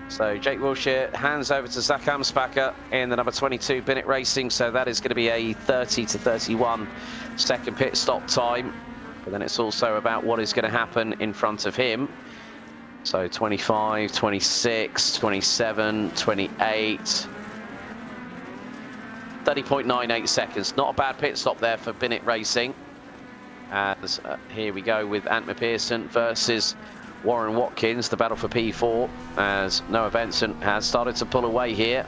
So Jake Wilshire hands over to Zach Amspacher in the number 22 Bennett Racing. So that is going to be a 30 to 31 second pit stop time. but then it's also about what is going to happen in front of him. So 25, 26, 27, 28, 30.98 seconds. Not a bad pit stop there for Bennett Racing. As here we go with Ant McPherson versus Warren Watkins, the battle for P4, as Noah Benson has started to pull away here.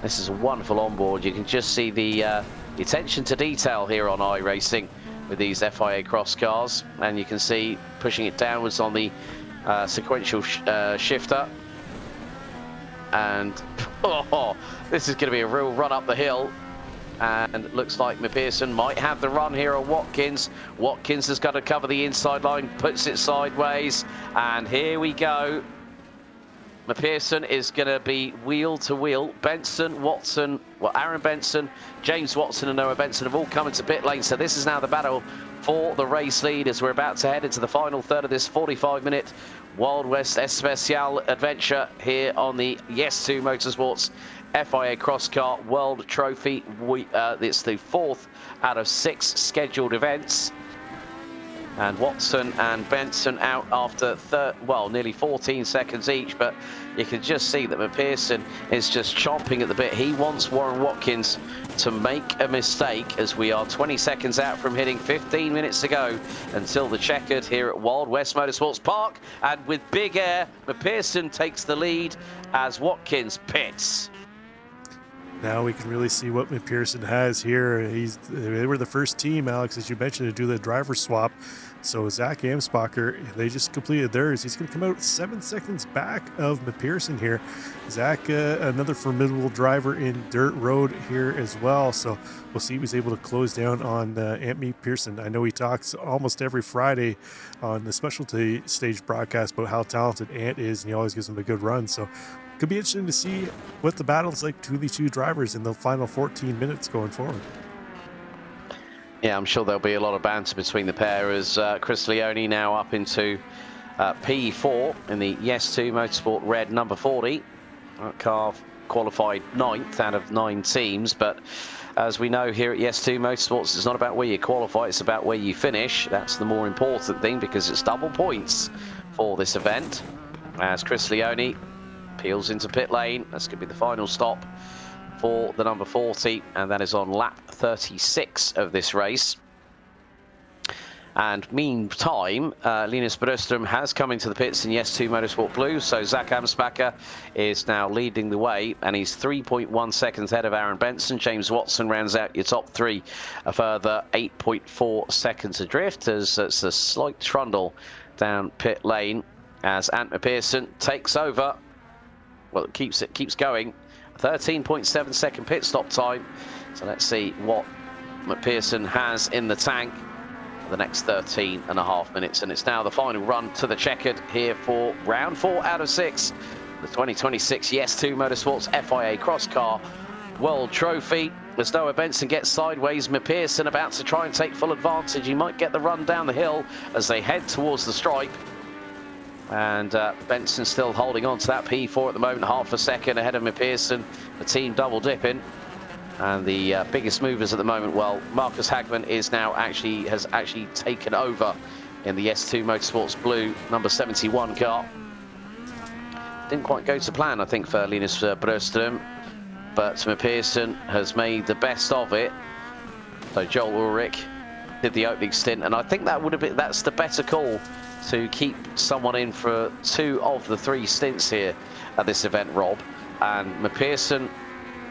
This is a wonderful onboard. You can just see the attention to detail here on iRacing with these FIA Cross Cars, and you can see pushing it downwards on the sequential shifter. And oh, this is going to be a real run up the hill. And it looks like McPherson might have the run here on Watkins. Watkins has got to cover the inside line, puts it sideways, and here we go. McPherson is going to be wheel to wheel. Benson, Watson, well, Aaron Benson, James Watson and Noah Benson have all come into pit lane. So this is now the battle for the race lead as we're about to head into the final third of this 45-minute Wild West Especial adventure here on the Yes2 Motorsports FIA Cross Car World Trophy. It's the 4th out of 6 scheduled events. And Watson and Benson out after nearly 14 seconds each, but you can just see that McPherson is just chomping at the bit. He wants Warren Watkins to make a mistake as we are 20 seconds out from hitting 15 minutes to go until the checkered here at Wild West Motorsports Park. And with big air, McPherson takes the lead as Watkins pits. Now we can really see what McPherson has here. They were the first team, Alex, as you mentioned, to do the driver swap. So Zach Amsbacher, they just completed theirs. He's going to come out 7 seconds back of McPherson here. Zach, another formidable driver in dirt road here as well. So we'll see if he's able to close down on Ant McPherson. I know he talks almost every Friday on the specialty stage broadcast about how talented Ant is, and he always gives him a good run. So could be interesting to see what the battle's like between these two drivers in the final 14 minutes going forward. Yeah, I'm sure there'll be a lot of banter between the pair as Chris Leone now up into P4 in the Yes2 Motorsport Red number 40. That car qualified 9th out of 9 teams, but as we know here at Yes2 Motorsports, it's not about where you qualify, it's about where you finish. That's the more important thing because it's double points for this event. As Chris Leone peels into pit lane, that's going to be the final stop for the number 40, and that is on lap 36 of this race. And meantime, Linus Bergström has come into the pits in Yes2 Motorsport Blue, so Zach Amsbacher is now leading the way, and he's 3.1 seconds ahead of Aaron Benson. James Watson rounds out your top 3, a further 8.4 seconds adrift, as it's a slight trundle down pit lane as Ant McPherson takes over. Well, it keeps going. 13.7 second pit stop time. So let's see what McPherson has in the tank for the next 13.5 minutes. And it's now the final run to the checkered here for round 4 out of 6. The 2026 Yes2 Motorsports FIA Cross Car World Trophy. As Noah Benson gets sideways, McPherson about to try and take full advantage. He might get the run down the hill as they head towards the stripe. And Benson still holding on to that P4 at the moment, half a second ahead of McPherson. The team double dipping, and the biggest movers at the moment. Well, Marcus Hagman is now has actually taken over in the S2 Motorsports Blue number 71 car. Didn't quite go to plan, I think, for Linus Bergström, but McPherson has made the best of it. So Joel Ulrich did the opening stint, and I think that's the better call, to keep someone in for 2 of the 3 stints here at this event, Rob. And McPherson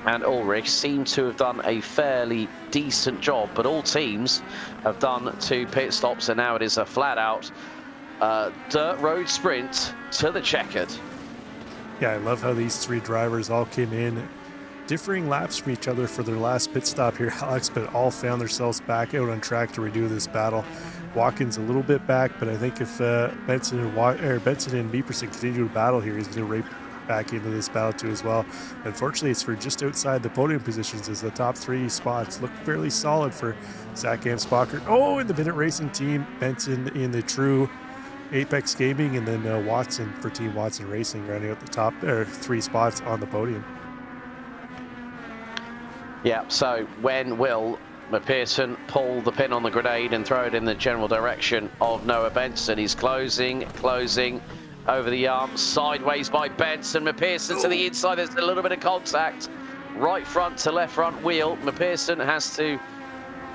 and Ulrich seem to have done a fairly decent job, but all teams have done 2 pit stops, and now it is a flat-out dirt road sprint to the checkered. Yeah, I love how these 3 drivers all came in differing laps from each other for their last pit stop here, Alex, but all found themselves back out on track to redo this battle. Watkins a little bit back, but I think if Benson and McPherson continue to battle here, he's going to right back into this battle too as well. Unfortunately, it's for just outside the podium positions, as the top 3 spots look fairly solid for Zach Amsbacher. Oh, in the Bennett Racing team, Benson in the true Apex Gaming, and then Watson for Team Watson Racing rounding out the top 3 spots on the podium. Yeah, so when will McPherson pull the pin on the grenade and throw it in the general direction of Noah Benson. He's closing over the arm, sideways by Benson. McPherson to the inside, there's a little bit of contact. Right front to left front wheel. McPherson has to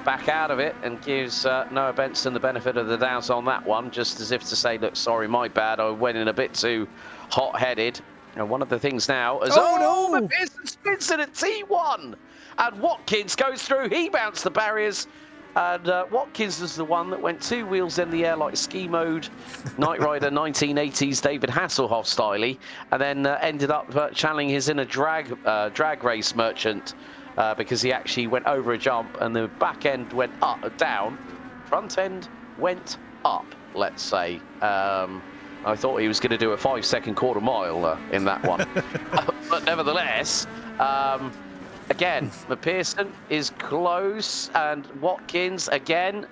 back out of it and gives Noah Benson the benefit of the doubt on that one, just as if to say, look, sorry, my bad, I went in a bit too hot-headed. And one of the things now is, no! McPherson spins it at T1. And Watkins goes through, he bounced the barriers. And Watkins was the one that went 2 wheels in the air like ski mode, Knight Rider 1980s David Hasselhoff style, and then ended up channeling his inner drag race merchant because he actually went over a jump and the back end went down, front end went up, let's say. I thought he was going to do a 5-second quarter mile in that one. But nevertheless, again, McPherson is close, and Watkins again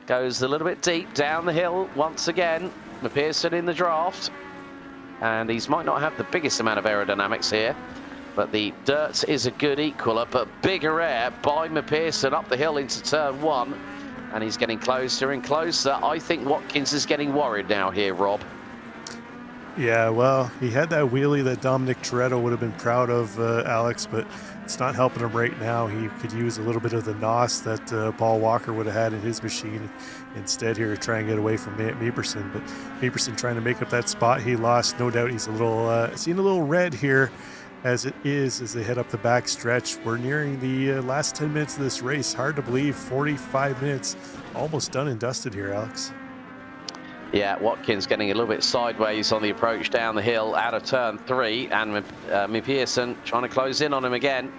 goes a little bit deep down the hill once again. McPherson in the draft, and he might not have the biggest amount of aerodynamics here, but the dirt is a good equaler, but bigger air by McPherson up the hill into turn 1, and he's getting closer and closer. I think Watkins is getting worried now here, Rob. Yeah, well, he had that wheelie that Dominic Toretto would have been proud of, Alex, but it's not helping him right now. He could use a little bit of the NOS that Paul Walker would have had in his machine instead here to try and get away from Meeperson. But Meeperson trying to make up that spot he lost. No doubt he's a little seen a little red here as they head up the back stretch. We're nearing the last 10 minutes of this race. Hard to believe, 45 minutes, almost done and dusted here, Alex. Yeah, Watkins getting a little bit sideways on the approach down the hill out of turn 3, and McPherson trying to close in on him again,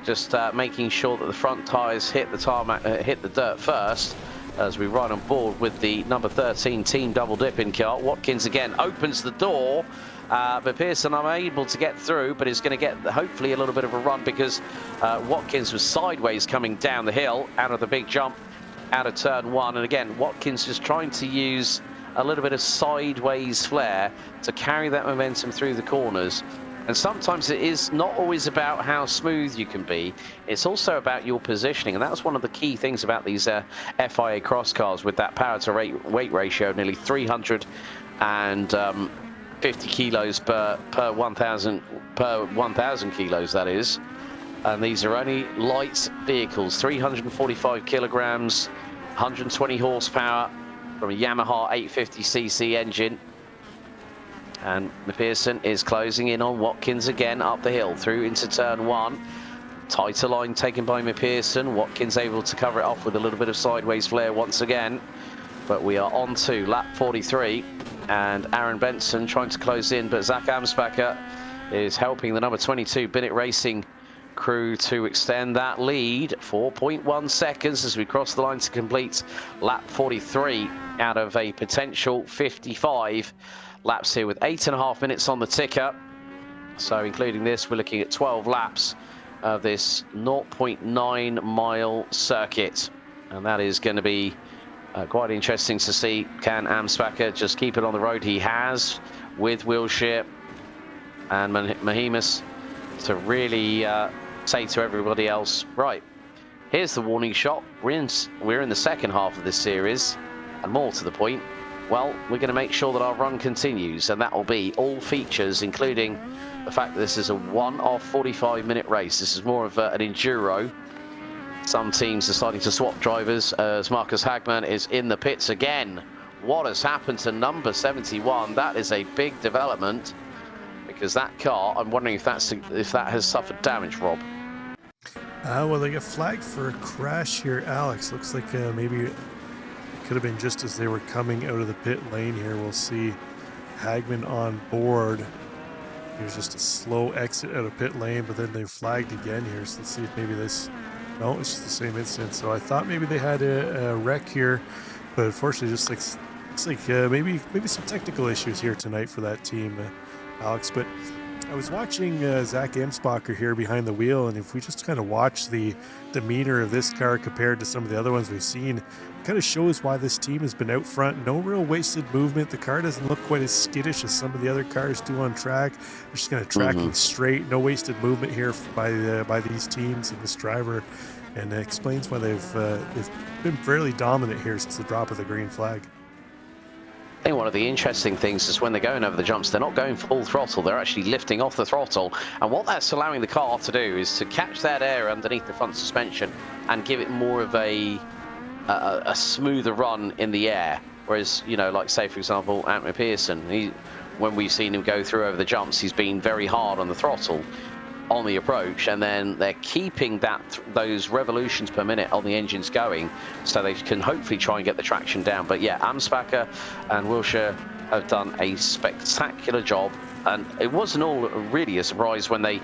just making sure that the front tyres hit the tarmac, hit the dirt first, as we ride on board with the number 13 team double dipping car. Watkins again opens the door. McPherson unable to get through, but is going to get hopefully a little bit of a run, because Watkins was sideways coming down the hill out of the big jump out of turn 1, and again Watkins just trying to use a little bit of sideways flair to carry that momentum through the corners. And sometimes it is not always about how smooth you can be, it's also about your positioning, and that's one of the key things about these FIA Cross Cars with that power to weight ratio, nearly 350 kilos per 1,000 kilos, that is. And these are only light vehicles, 345 kilograms, 120 horsepower, from a Yamaha 850cc engine. And McPherson is closing in on Watkins again up the hill through into turn 1. Tighter line taken by McPherson. Watkins able to cover it off with a little bit of sideways flare once again. But we are on to lap 43, and Aaron Benson trying to close in, but Zach Amsbacher is helping the number 22 Bennett Racing crew to extend that lead. 4.1 seconds as we cross the line to complete lap 43 out of a potential 55 laps here, with 8.5 minutes on the ticker. So including this, we're looking at 12 laps of this 0.9 mile circuit, and that is going to be quite interesting to see. Can Amsbacher just keep it on the road he has, with Wilshire and Mahimas to really say to everybody else, right, here's the warning shot. We're in the second half of this series, and more to the point, well, we're going to make sure that our run continues, and that will be all features, including the fact that this is a one-off 45-minute race. This is more of an enduro. Some teams are starting to swap drivers as Marcus Hagman is in the pits again. What has happened to number 71? That is a big development, because that car, I'm wondering if that has suffered damage, Rob. Well, they get flagged for a crash here, Alex. Looks like maybe it could have been just as they were coming out of the pit lane here. We'll see Hagman on board. There's just a slow exit out of pit lane, but then they flagged again here. So let's see if maybe this... No, it's just the same incident. So I thought maybe they had a wreck here, but unfortunately, just looks like maybe some technical issues here tonight for that team, Alex. But I was watching Zach Amsbacher here behind the wheel, and if we just kind of watch the demeanor of this car compared to some of the other ones we've seen, it kind of shows why this team has been out front. No real wasted movement. The car doesn't look quite as skittish as some of the other cars do on track. They're just kind of tracking straight. No wasted movement here by these teams, and this driver and it explains why they've been fairly dominant here since the drop of the green flag. I think one of the interesting things is when they're going over the jumps, they're not going full throttle, they're actually lifting off the throttle. And what that's allowing the car to do is to catch that air underneath the front suspension and give it more of a smoother run in the air. Whereas, you know, like say, for example, Antwerp Pearson, when we've seen him go through over the jumps, he's been very hard on the throttle on the approach, and then they're keeping those revolutions per minute on the engines going, so they can hopefully try and get the traction down. But yeah, Amsbacher and Wilshire have done a spectacular job, and it wasn't all really a surprise when they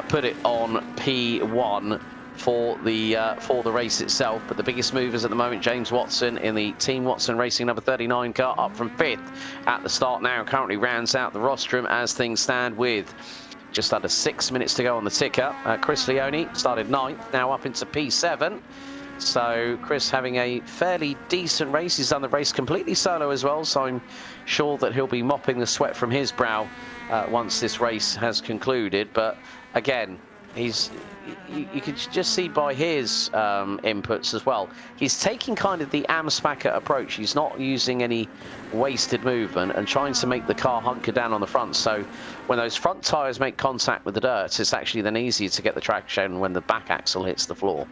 put it on P1 for the race itself. But the biggest movers at the moment, James Watson in the Team Watson Racing number 39 car, up from 5th at the start now, currently rounds out the rostrum as things stand with just under 6 minutes to go on the ticker. Chris Leone started 9th, now up into P7. So Chris having a fairly decent race. He's done the race completely solo as well, so I'm sure that he'll be mopping the sweat from his brow once this race has concluded. But again, you can just see by his inputs as well, he's taking kind of the Amsbacher approach. He's not using any wasted movement and trying to make the car hunker down on the front. So when those front tyres make contact with the dirt, it's actually then easier to get the traction when the back axle hits the floor.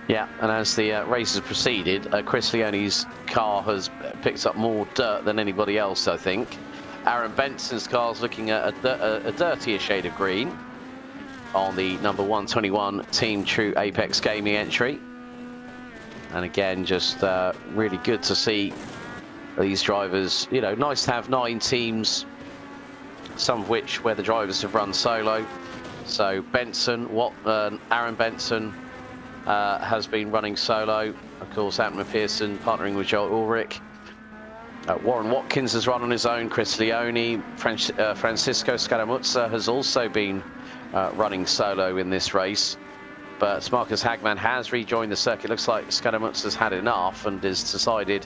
Yeah, and as the race has proceeded, Chris Leone's car has picked up more dirt than anybody else, I think. Aaron Benson's car's looking at a dirtier shade of green on the number 121 Team True Apex Gaming entry. And again, just really good to see these drivers. You know, nice to have 9 teams, some of which where the drivers have run solo. So Benson, Aaron Benson, has been running solo. Of course, Antwerp Pearson partnering with Joel Ulrich. Warren Watkins has run on his own. Chris Leone, Francisco Scaramuzza has also been running solo in this race. But Marcus Hagman has rejoined the circuit. Looks like Scaramuzza's had enough and has decided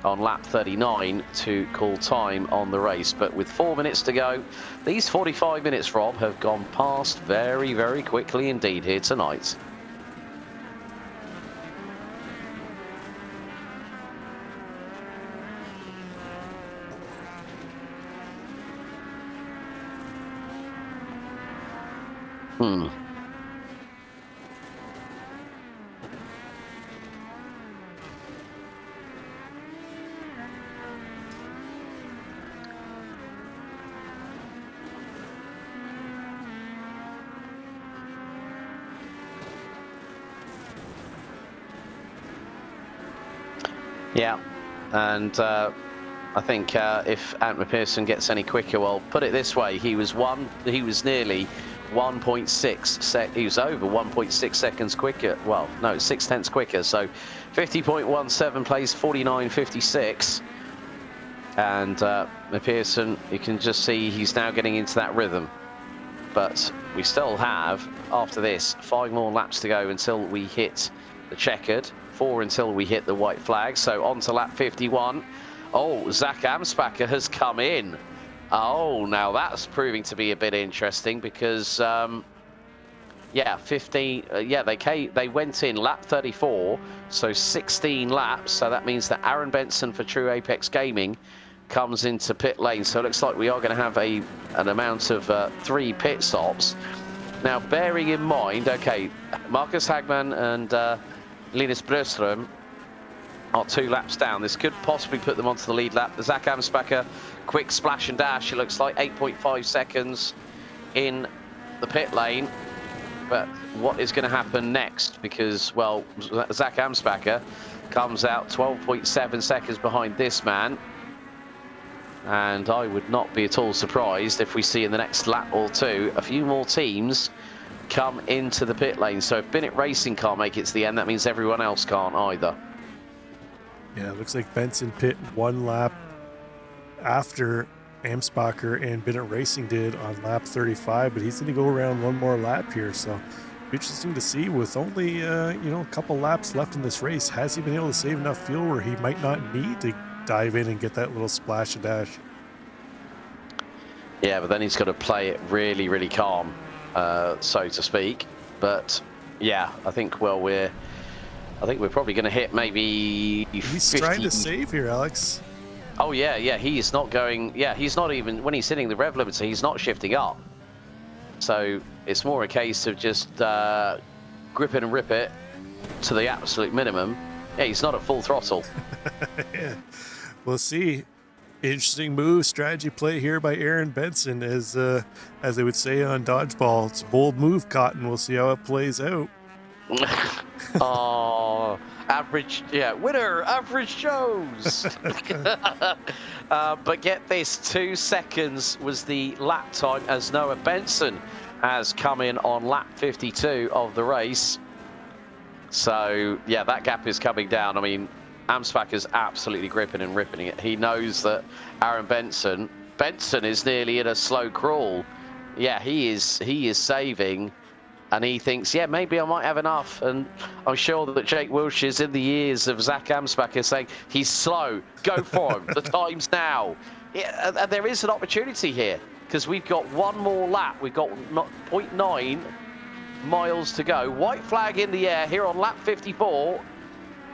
on lap 39 to call time on the race. But with 4 minutes to go, these 45 minutes, Rob, have gone past very, very quickly indeed here tonight. Yeah, and I think if Antwerp Pearson gets any quicker, well, put it this way, he was nearly 1.6 he was over 1.6 seconds quicker. Well, no, 0.6 quicker. So 50.17 plays 49.56. And Pearson, you can just see he's now getting into that rhythm. But we still have, after this, 5 more laps to go until we hit the checkered, 4 until we hit the white flag. So on to lap 51. Oh, Zach Amsbacher has come in. Oh, now that's proving to be a bit interesting because, yeah, 15. Yeah, they went in lap 34, so 16 laps. So that means that Aaron Benson for True Apex Gaming comes into pit lane. So it looks like we are going to have an amount of 3 pit stops. Now, bearing in mind, okay, Marcus Hagman and Linus Bröström are 2 laps down. This could possibly put them onto the lead lap. The Zach Amsbacher quick splash and dash. It looks like 8.5 seconds in the pit lane. But what is going to happen next? Because, well, Zach Amsbacher comes out 12.7 seconds behind this man. And I would not be at all surprised if we see in the next lap or 2 a few more teams come into the pit lane. So if Bennett Racing can't make it to the end, that means everyone else can't either. Yeah, it looks like Benson pit 1 lap after Amsbacher and Bennett Racing did on lap 35, but he's going to go around 1 more lap here. So interesting to see, with only a couple laps left in this race, has he been able to save enough fuel where he might not need to dive in and get that little splash and dash? Yeah, but then he's got to play it really, really calm, so to speak. But yeah, I think we're probably going to hit maybe. He's 50... trying to save here, Alex. Oh yeah, he's not going. Yeah, he's not even, when he's hitting the rev limiter, he's not shifting up. So it's more a case of just grip it and rip it to the absolute minimum. Yeah, he's not at full throttle. Yeah, we'll see. Interesting move, strategy play here by Aaron Benson, as they would say on dodgeball. It's a bold move, Cotton. We'll see how it plays out. Oh, average, yeah, winner, average Joes. But get this, 2 seconds was the lap time as Noah Benson has come in on lap 52 of the race. So yeah, that gap is coming down. I mean, Amsbacher's absolutely gripping and ripping it. He knows that Aaron Benson is nearly in a slow crawl. Yeah, he is saving, and he thinks, yeah, maybe I might have enough. And I'm sure that Jake Wilsh is in the ears of Zach Amsbacher saying, he's slow, go for him, the time's now. Yeah, and there is an opportunity here, because we've got 1 more lap. We've got 0.9 miles to go. White flag in the air here on lap 54.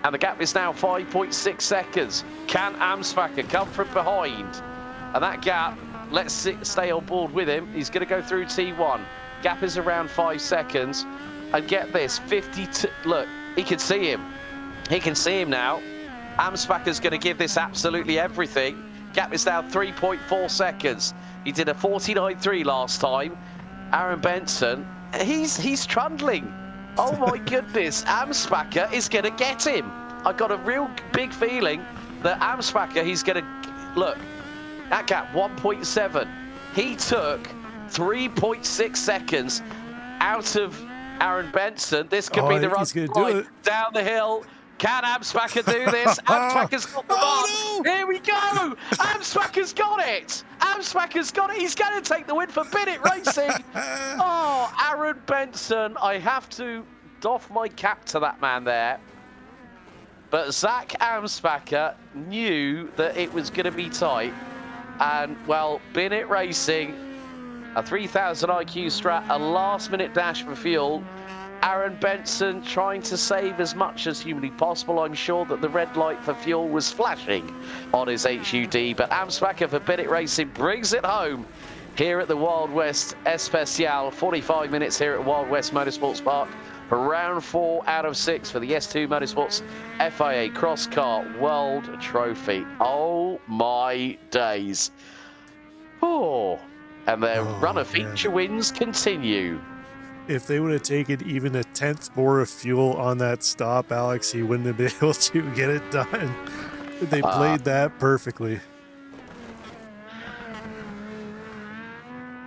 And the gap is now 5.6 seconds. Can Amsbacher come from behind? And that gap, let's stay on board with him. He's going to go through T1. Gap is around 5 seconds. And get this, 52. Look, he can see him. He can see him now. Amsbacher's going to give this absolutely everything. Gap is now 3.4 seconds. He did a 49.3 last time. Aaron Benson, he's trundling. Oh my goodness, Amsbacher is going to get him. I've got a real big feeling that Amsbacher, he's going to, look, that gap, 1.7. He took 3.6 seconds out of Aaron Benson. This could be the run right down the hill. Can Amsbacher do this? Amsbacher's got the run. No. Here we go. Amsbacher's got it. Amsbacher's got it. He's going to take the win for Bennett Racing. Oh, Aaron Benson. I have to doff my cap to that man there. But Zach Amsbacher knew that it was going to be tight. And, well, Bennett Racing, a 3000 IQ strat, a last-minute dash for fuel. Aaron Benson trying to save as much as humanly possible. I'm sure that the red light for fuel was flashing on his HUD, but Amsbacher for Bennett Racing brings it home here at the Wild West Especial. 45 minutes here at Wild West Motorsports Park for round 4 out of 6 for the S2 Motorsports FIA Cross Car World Trophy. Oh my days. Oh, and their run of feature wins continue. If they would have taken even a 10th more of fuel on that stop, Alex, he wouldn't have been able to get it done. They played that perfectly.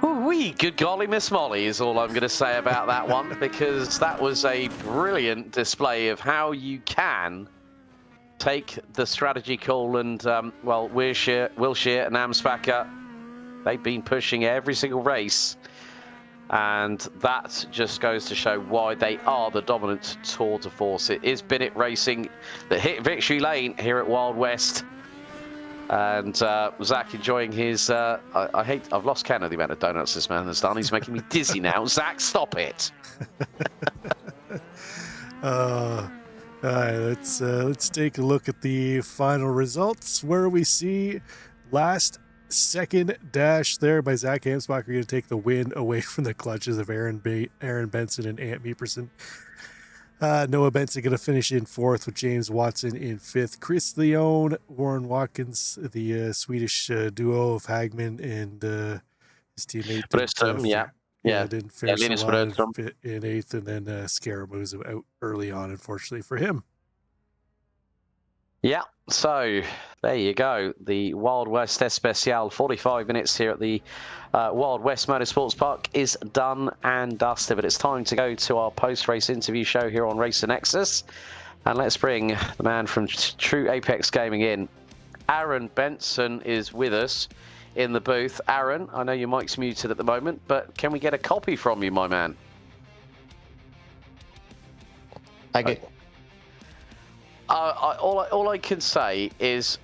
Wee, good golly, Miss Molly is all I'm going to say about that one, because that was a brilliant display of how you can take the strategy call. And, well, Wilshire and Amsbacher, they've been pushing every single race. And that just goes to show why they are the dominant tour de force. It is Bennett Racing that hit victory lane here at Wild West. And Zach enjoying his... I've lost count of the amount of donuts this man has done. He's making me dizzy now. Zach, stop it. All right, let's take a look at the final results, where we see last second dash there by Zach Amsbacher going to take the win away from the clutches of Aaron Benson and Ant Meeperson. Noah Benson going to finish in 4th with James Watson in 5th. Chris Leone, Warren Watkins, the Swedish duo of Hagman and his teammate. Bristol, didn't finish in 8th, and then Scaramouche out early on, unfortunately for him. Yeah, so there you go. The Wild West Especial, 45 minutes here at the Wild West Motorsports Park is done and dusted. But it's time to go to our post-race interview show here on Racer Nexus. And let's bring the man from True Apex Gaming in. Aaron Benson is with us in the booth. Aaron, I know your mic's muted at the moment, but can we get a copy from you, my man? I get. All I can say is,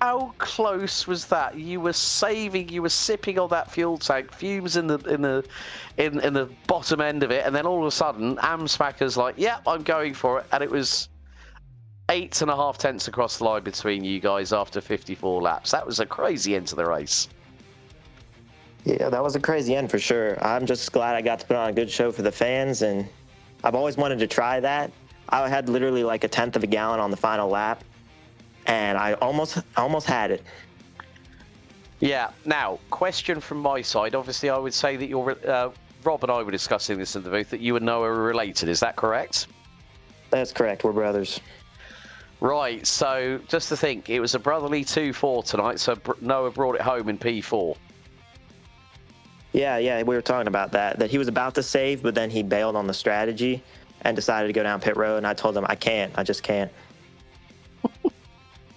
how close was that? You were sipping on that fuel tank, fumes in the bottom end of it, and then all of a sudden, Amspacker's like, "Yeah, I'm going for it," and it was 8.5 tenths across the line between you guys after 54 laps. That was a crazy end to the race. Yeah, that was a crazy end for sure. I'm just glad I got to put on a good show for the fans, and I've always wanted to try that. I had literally like a tenth of a gallon on the final lap, and I almost had it. Yeah. Now, question from my side. Obviously, I would say that you're Rob and I were discussing this in the booth, that you and Noah are related. Is that correct? That's correct. We're brothers. Right. So just to think, it was a brotherly 2-4 tonight. So Noah brought it home in P4. Yeah, we were talking about that he was about to save, but then he bailed on the strategy and decided to go down pit road, and I told him I just can't.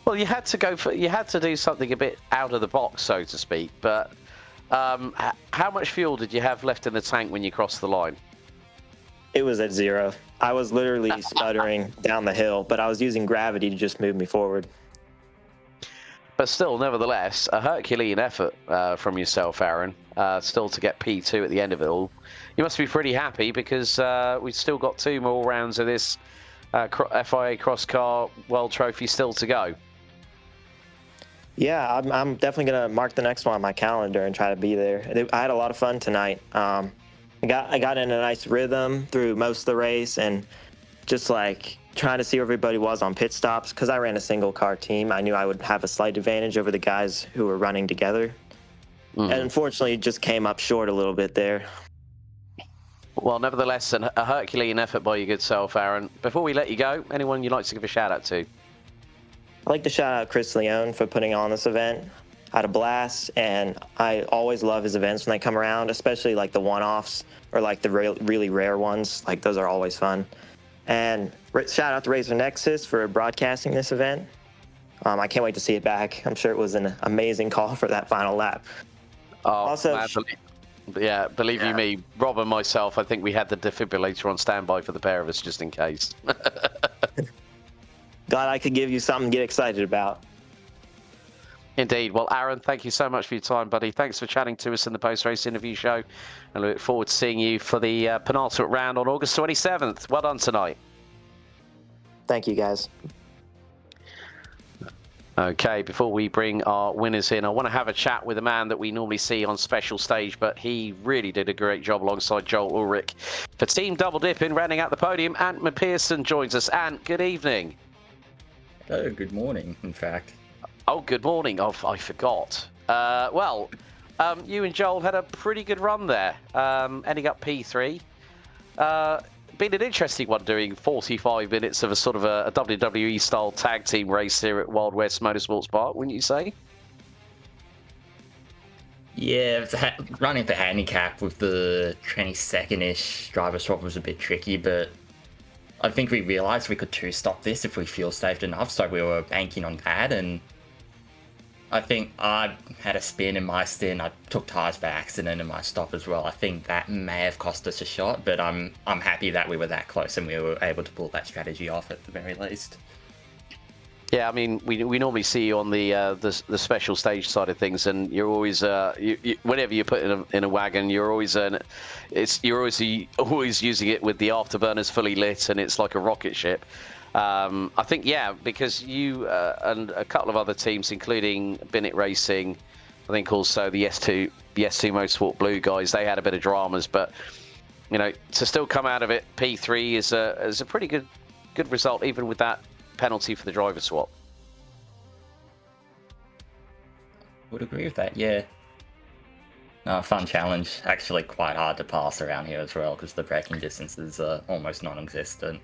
Well, you had to do something a bit out of the box, so to speak. But how much fuel did you have left in the tank when you crossed the line? It was at 0. I was literally sputtering down the hill, but I was using gravity to just move me forward. But still, nevertheless, a Herculean effort from yourself, Aaron, still to get P2 at the end of it all. You must be pretty happy, because we've still got 2 more rounds of this FIA Cross Car World Trophy still to go. Yeah, I'm definitely going to mark the next one on my calendar and try to be there. I had a lot of fun tonight. I got in a nice rhythm through most of the race, and just like trying to see where everybody was on pit stops. Because I ran a single car team, I knew I would have a slight advantage over the guys who were running together. And unfortunately, it just came up short a little bit there. Well, nevertheless, a Herculean effort by your good self, Aaron. Before we let you go, anyone you'd like to give a shout out to? I'd like to shout out Chris Leone for putting on this event. I had a blast, and I always love his events when they come around, especially like the one-offs or like the really rare ones. Like, those are always fun. And shout out to Racer Nexus for broadcasting this event. I can't wait to see it back. I'm sure it was an amazing call for that final lap. Oh, Also, man, believe you me, Rob and myself, I think we had the defibrillator on standby for the pair of us just in case. Glad I could give you something to get excited about. Indeed. Well, Aaron, thank you so much for your time, buddy. Thanks for chatting to us in the post-race interview show. And I look forward to seeing you for the penultimate round on August 27th. Well done tonight. Thank you, guys. Okay, before we bring our winners in, I want to have a chat with a man that we normally see on special stage, but he really did a great job alongside Joel Ulrich. For Team Double Dip in rounding out the podium, Ant McPherson joins us. Ant, good evening. Oh, good morning, in fact. Oh, good morning. Oh, I forgot. You and Joel had a pretty good run there, ending up P3. Been an interesting one, doing 45 minutes of a sort of a WWE-style tag team race here at Wild West Motorsports Park, wouldn't you say? Yeah, running the handicap with the 22nd-ish driver swap was a bit tricky, but I think we realised we could two-stop this if we fuel-saved enough, so we were banking on that, and I think I had a spin in my stint. I took tyres by accident in my stop as well. I think that may have cost us a shot, but I'm happy that we were that close and we were able to pull that strategy off at the very least. Yeah, I mean, we normally see you on the special stage side of things, and you're always whenever you put in a wagon, you're always always using it with the afterburners fully lit, and it's like a rocket ship. I think, yeah, because you and a couple of other teams, including Binnett Racing, I think also the S2 Motorsport Blue guys, they had a bit of dramas, but you know, to still come out of it P3 is a pretty good result, even with that penalty for the driver swap. Would agree with that, yeah. Fun challenge. Actually quite hard to pass around here as well, because the braking distance is almost non-existent.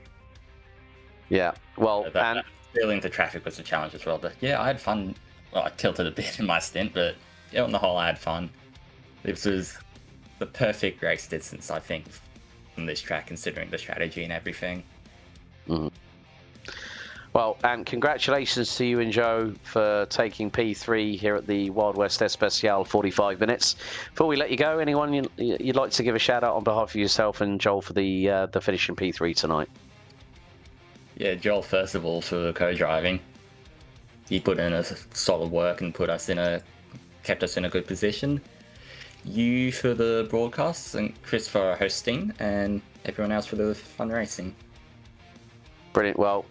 Yeah. Well, That dealing with traffic was a challenge as well. But yeah, I had fun. Well, I tilted a bit in my stint, but yeah, on the whole, I had fun. This was the perfect race distance, I think, from this track, considering the strategy and everything. Mm. Well, and congratulations to you and Joe for taking P3 here at the Wild West Especial 45 minutes. Before we let you go, anyone you'd like to give a shout out on behalf of yourself and Joel for the finish in P3 tonight? Yeah, Joel, first of all, for co-driving. He put in a solid work and kept us in a good position. You for the broadcasts, and Chris for hosting, and everyone else for the fun racing. Brilliant. Well,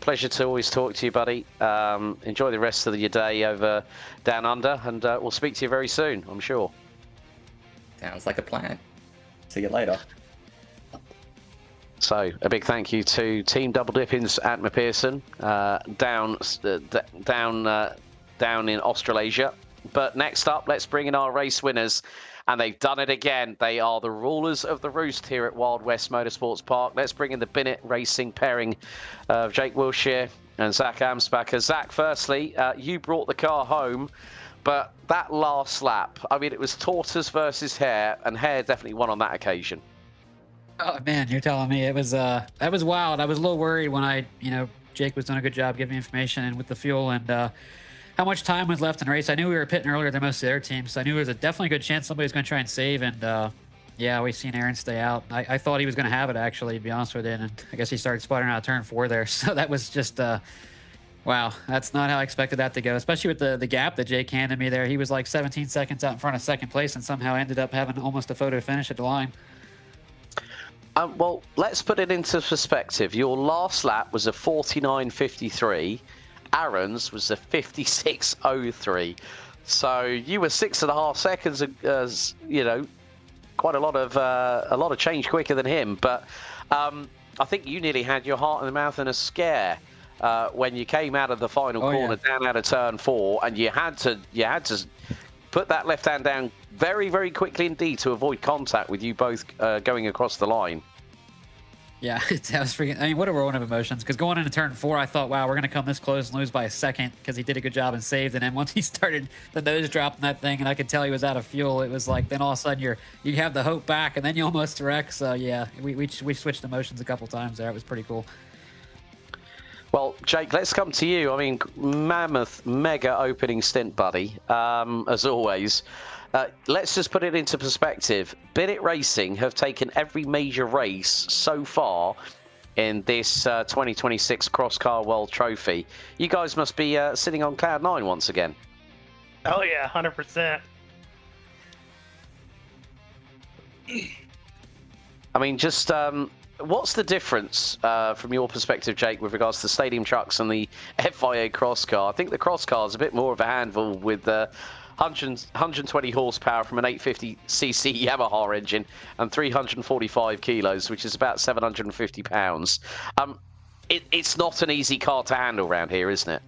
pleasure to always talk to you, buddy. Enjoy the rest of your day over down under, and we'll speak to you very soon, I'm sure. Sounds like a plan. See you later. So, a big thank you to Team Double Dippins at McPherson, down in Australasia. But next up, let's bring in our race winners. And they've done it again. They are the rulers of the roost here at Wild West Motorsports Park. Let's bring in the Bennett Racing pairing of Jake Wilshere and Zach Amsbacher. Zach, firstly, you brought the car home, but that last lap, I mean, it was tortoise versus hare, and hare definitely won on that occasion. Oh man, you're telling me it was that was wild. I was a little worried when Jake was doing a good job giving me information and with the fuel and how much time was left in the race. I knew we were pitting earlier than most of the other teams, so I knew there was a definitely good chance somebody was going to try and save. And yeah, we seen Aaron stay out. I thought he was going to have it, actually, to be honest with you. And I guess he started sputtering out of turn 4 there. So that was just wow. That's not how I expected that to go, especially with the gap that Jake handed me there. He was like 17 seconds out in front of second place and somehow ended up having almost a photo finish at the line. Well, let's put it into perspective. Your last lap was a 49.53. Aaron's was a 56.03. So you were 6.5 seconds, quite a lot of change quicker than him. But I think you nearly had your heart in the mouth and a scare when you came out of the final corner, down out of turn 4, and you had to put that left hand down very, very quickly indeed to avoid contact with you both going across the line. Yeah, that was freaking. I mean, what a whirlwind of emotions. Because going into turn 4, I thought, wow, we're going to come this close and lose by a second because he did a good job and saved. And then once he started the nose drop in that thing, and I could tell he was out of fuel, it was like then all of a sudden you have the hope back, and then you almost wreck. So yeah, we switched emotions a couple times there. It was pretty cool. Well, Jake, let's come to you. I mean, mammoth, mega opening stint, buddy, as always. Let's just put it into perspective. Bennett Racing have taken every major race so far in this 2026 Cross Car World Trophy. You guys must be sitting on cloud 9 once again. Oh, yeah, 100%. I mean, just what's the difference from your perspective, Jake, with regards to stadium trucks and the FIA Cross Car? I think the Cross Car is a bit more of a handful with 120 horsepower from an 850cc Yamaha engine and 345 kilos, which is about 750 pounds. It's not an easy car to handle around here, isn't it?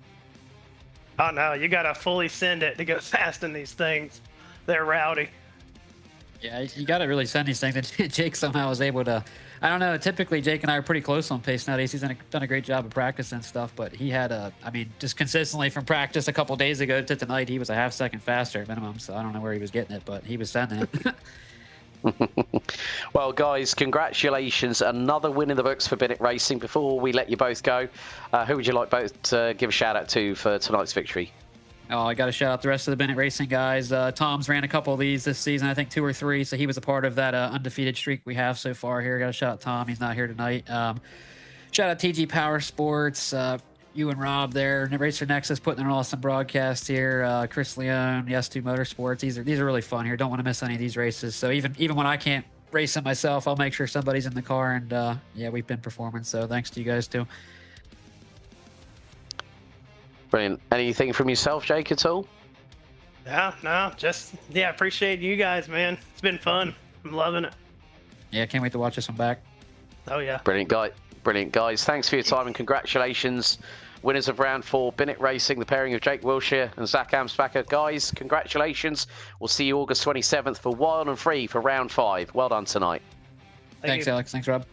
Oh, no, you got to fully send it to go fast in these things. They're rowdy. Yeah, you got to really send these things. And Jake somehow was able to, I don't know, typically Jake and I are pretty close on pace nowadays. He's done a great job of practice and stuff, but he had just consistently from practice a couple days ago to tonight, he was a half second faster minimum. So I don't know where he was getting it, but he was sending it. Well, guys, congratulations. Another win in the books for Bennett Racing. Before we let you both go, who would you like both to give a shout out to for tonight's victory? Oh, I got to shout out the rest of the Bennett Racing guys. Tom's ran a couple of these this season, I think 2 or 3. So he was a part of that undefeated streak we have so far here. Got to shout out Tom. He's not here tonight. Shout out TG Power Sports. You and Rob there. Racer Nexus putting an awesome broadcast here. Chris Leone, Yes2 Motorsports. These are really fun here. Don't want to miss any of these races. So even when I can't race them myself, I'll make sure somebody's in the car. And yeah, we've been performing. So thanks to you guys too. Brilliant. Anything from yourself, Jake, at all? No, just, appreciate you guys, man. It's been fun. I'm loving it. Yeah, can't wait to watch this one back. Oh, yeah. Brilliant, guys. Thanks for your time and congratulations. Winners of round 4, Bennett Racing, the pairing of Jake Wilshere and Zach Amsbacher. Guys, congratulations. We'll see you August 27th for Wild and Free for round 5. Well done tonight. Thanks, Alex. Thanks, Rob.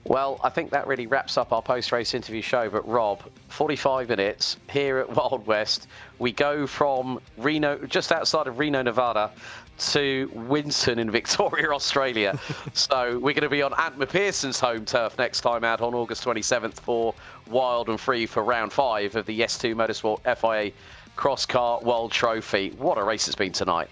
Well, I think that really wraps up our post-race interview show. But Rob, 45 minutes here at Wild West. We go from Reno, just outside of Reno, Nevada, to Winton in Victoria, Australia. So we're going to be on Ant McPherson's home turf next time out on August 27th for Wild and Free for round 5 of the S2 Motorsport FIA Cross Car World Trophy. What a race it's been tonight.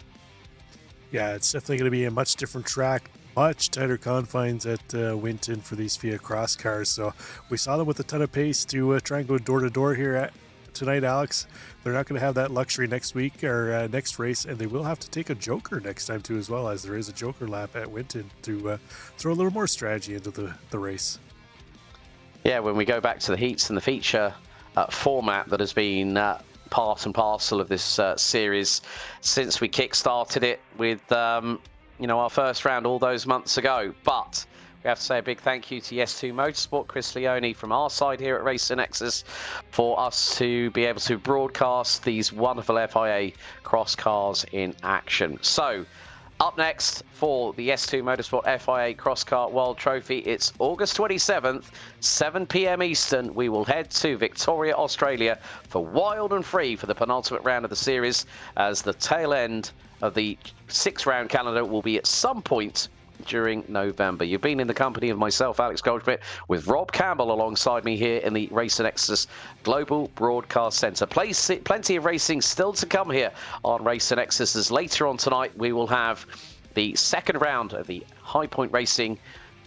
Yeah, it's definitely going to be a much different track, much tighter confines at Winton for these FIA Cross Cars. So we saw them with a ton of pace to try and go door to door here tonight, Alex. They're not going to have that luxury next week or next race, and they will have to take a joker next time too, as well, as there is a joker lap at Winton to throw a little more strategy into the race. Yeah, when we go back to the heats and the feature format that has been part and parcel of this series since we kick-started it with our first round all those months ago. But we have to say a big thank you to S2 Motorsport, Chris Leone from our side here at Racing Nexus, for us to be able to broadcast these wonderful FIA Cross Cars in action. So up next for the S2 Motorsport FIA Cross Car World Trophy, it's August 27th, 7 p.m. Eastern. We will head to Victoria, Australia for Wild and Free for the penultimate round of the series, as the tail end of the 6-round calendar will be at some point during November. You've been in the company of myself, Alex Goldschmidt, with Rob Campbell alongside me here in the Racing Nexus Global Broadcast Centre. Plenty of racing still to come here on Racing Nexus, as later on tonight we will have the second round of the High Point Racing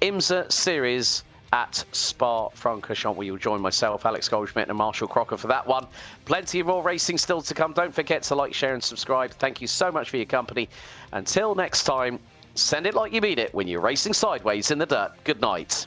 IMSA Series at Spa-Francorchamps, where you'll join myself, Alex Goldschmidt, and Marshall Crocker for that one. Plenty of more racing still to come. Don't forget to like, share and subscribe. Thank you so much for your company. Until next time, send it like you mean it when you're racing sideways in the dirt. Good night.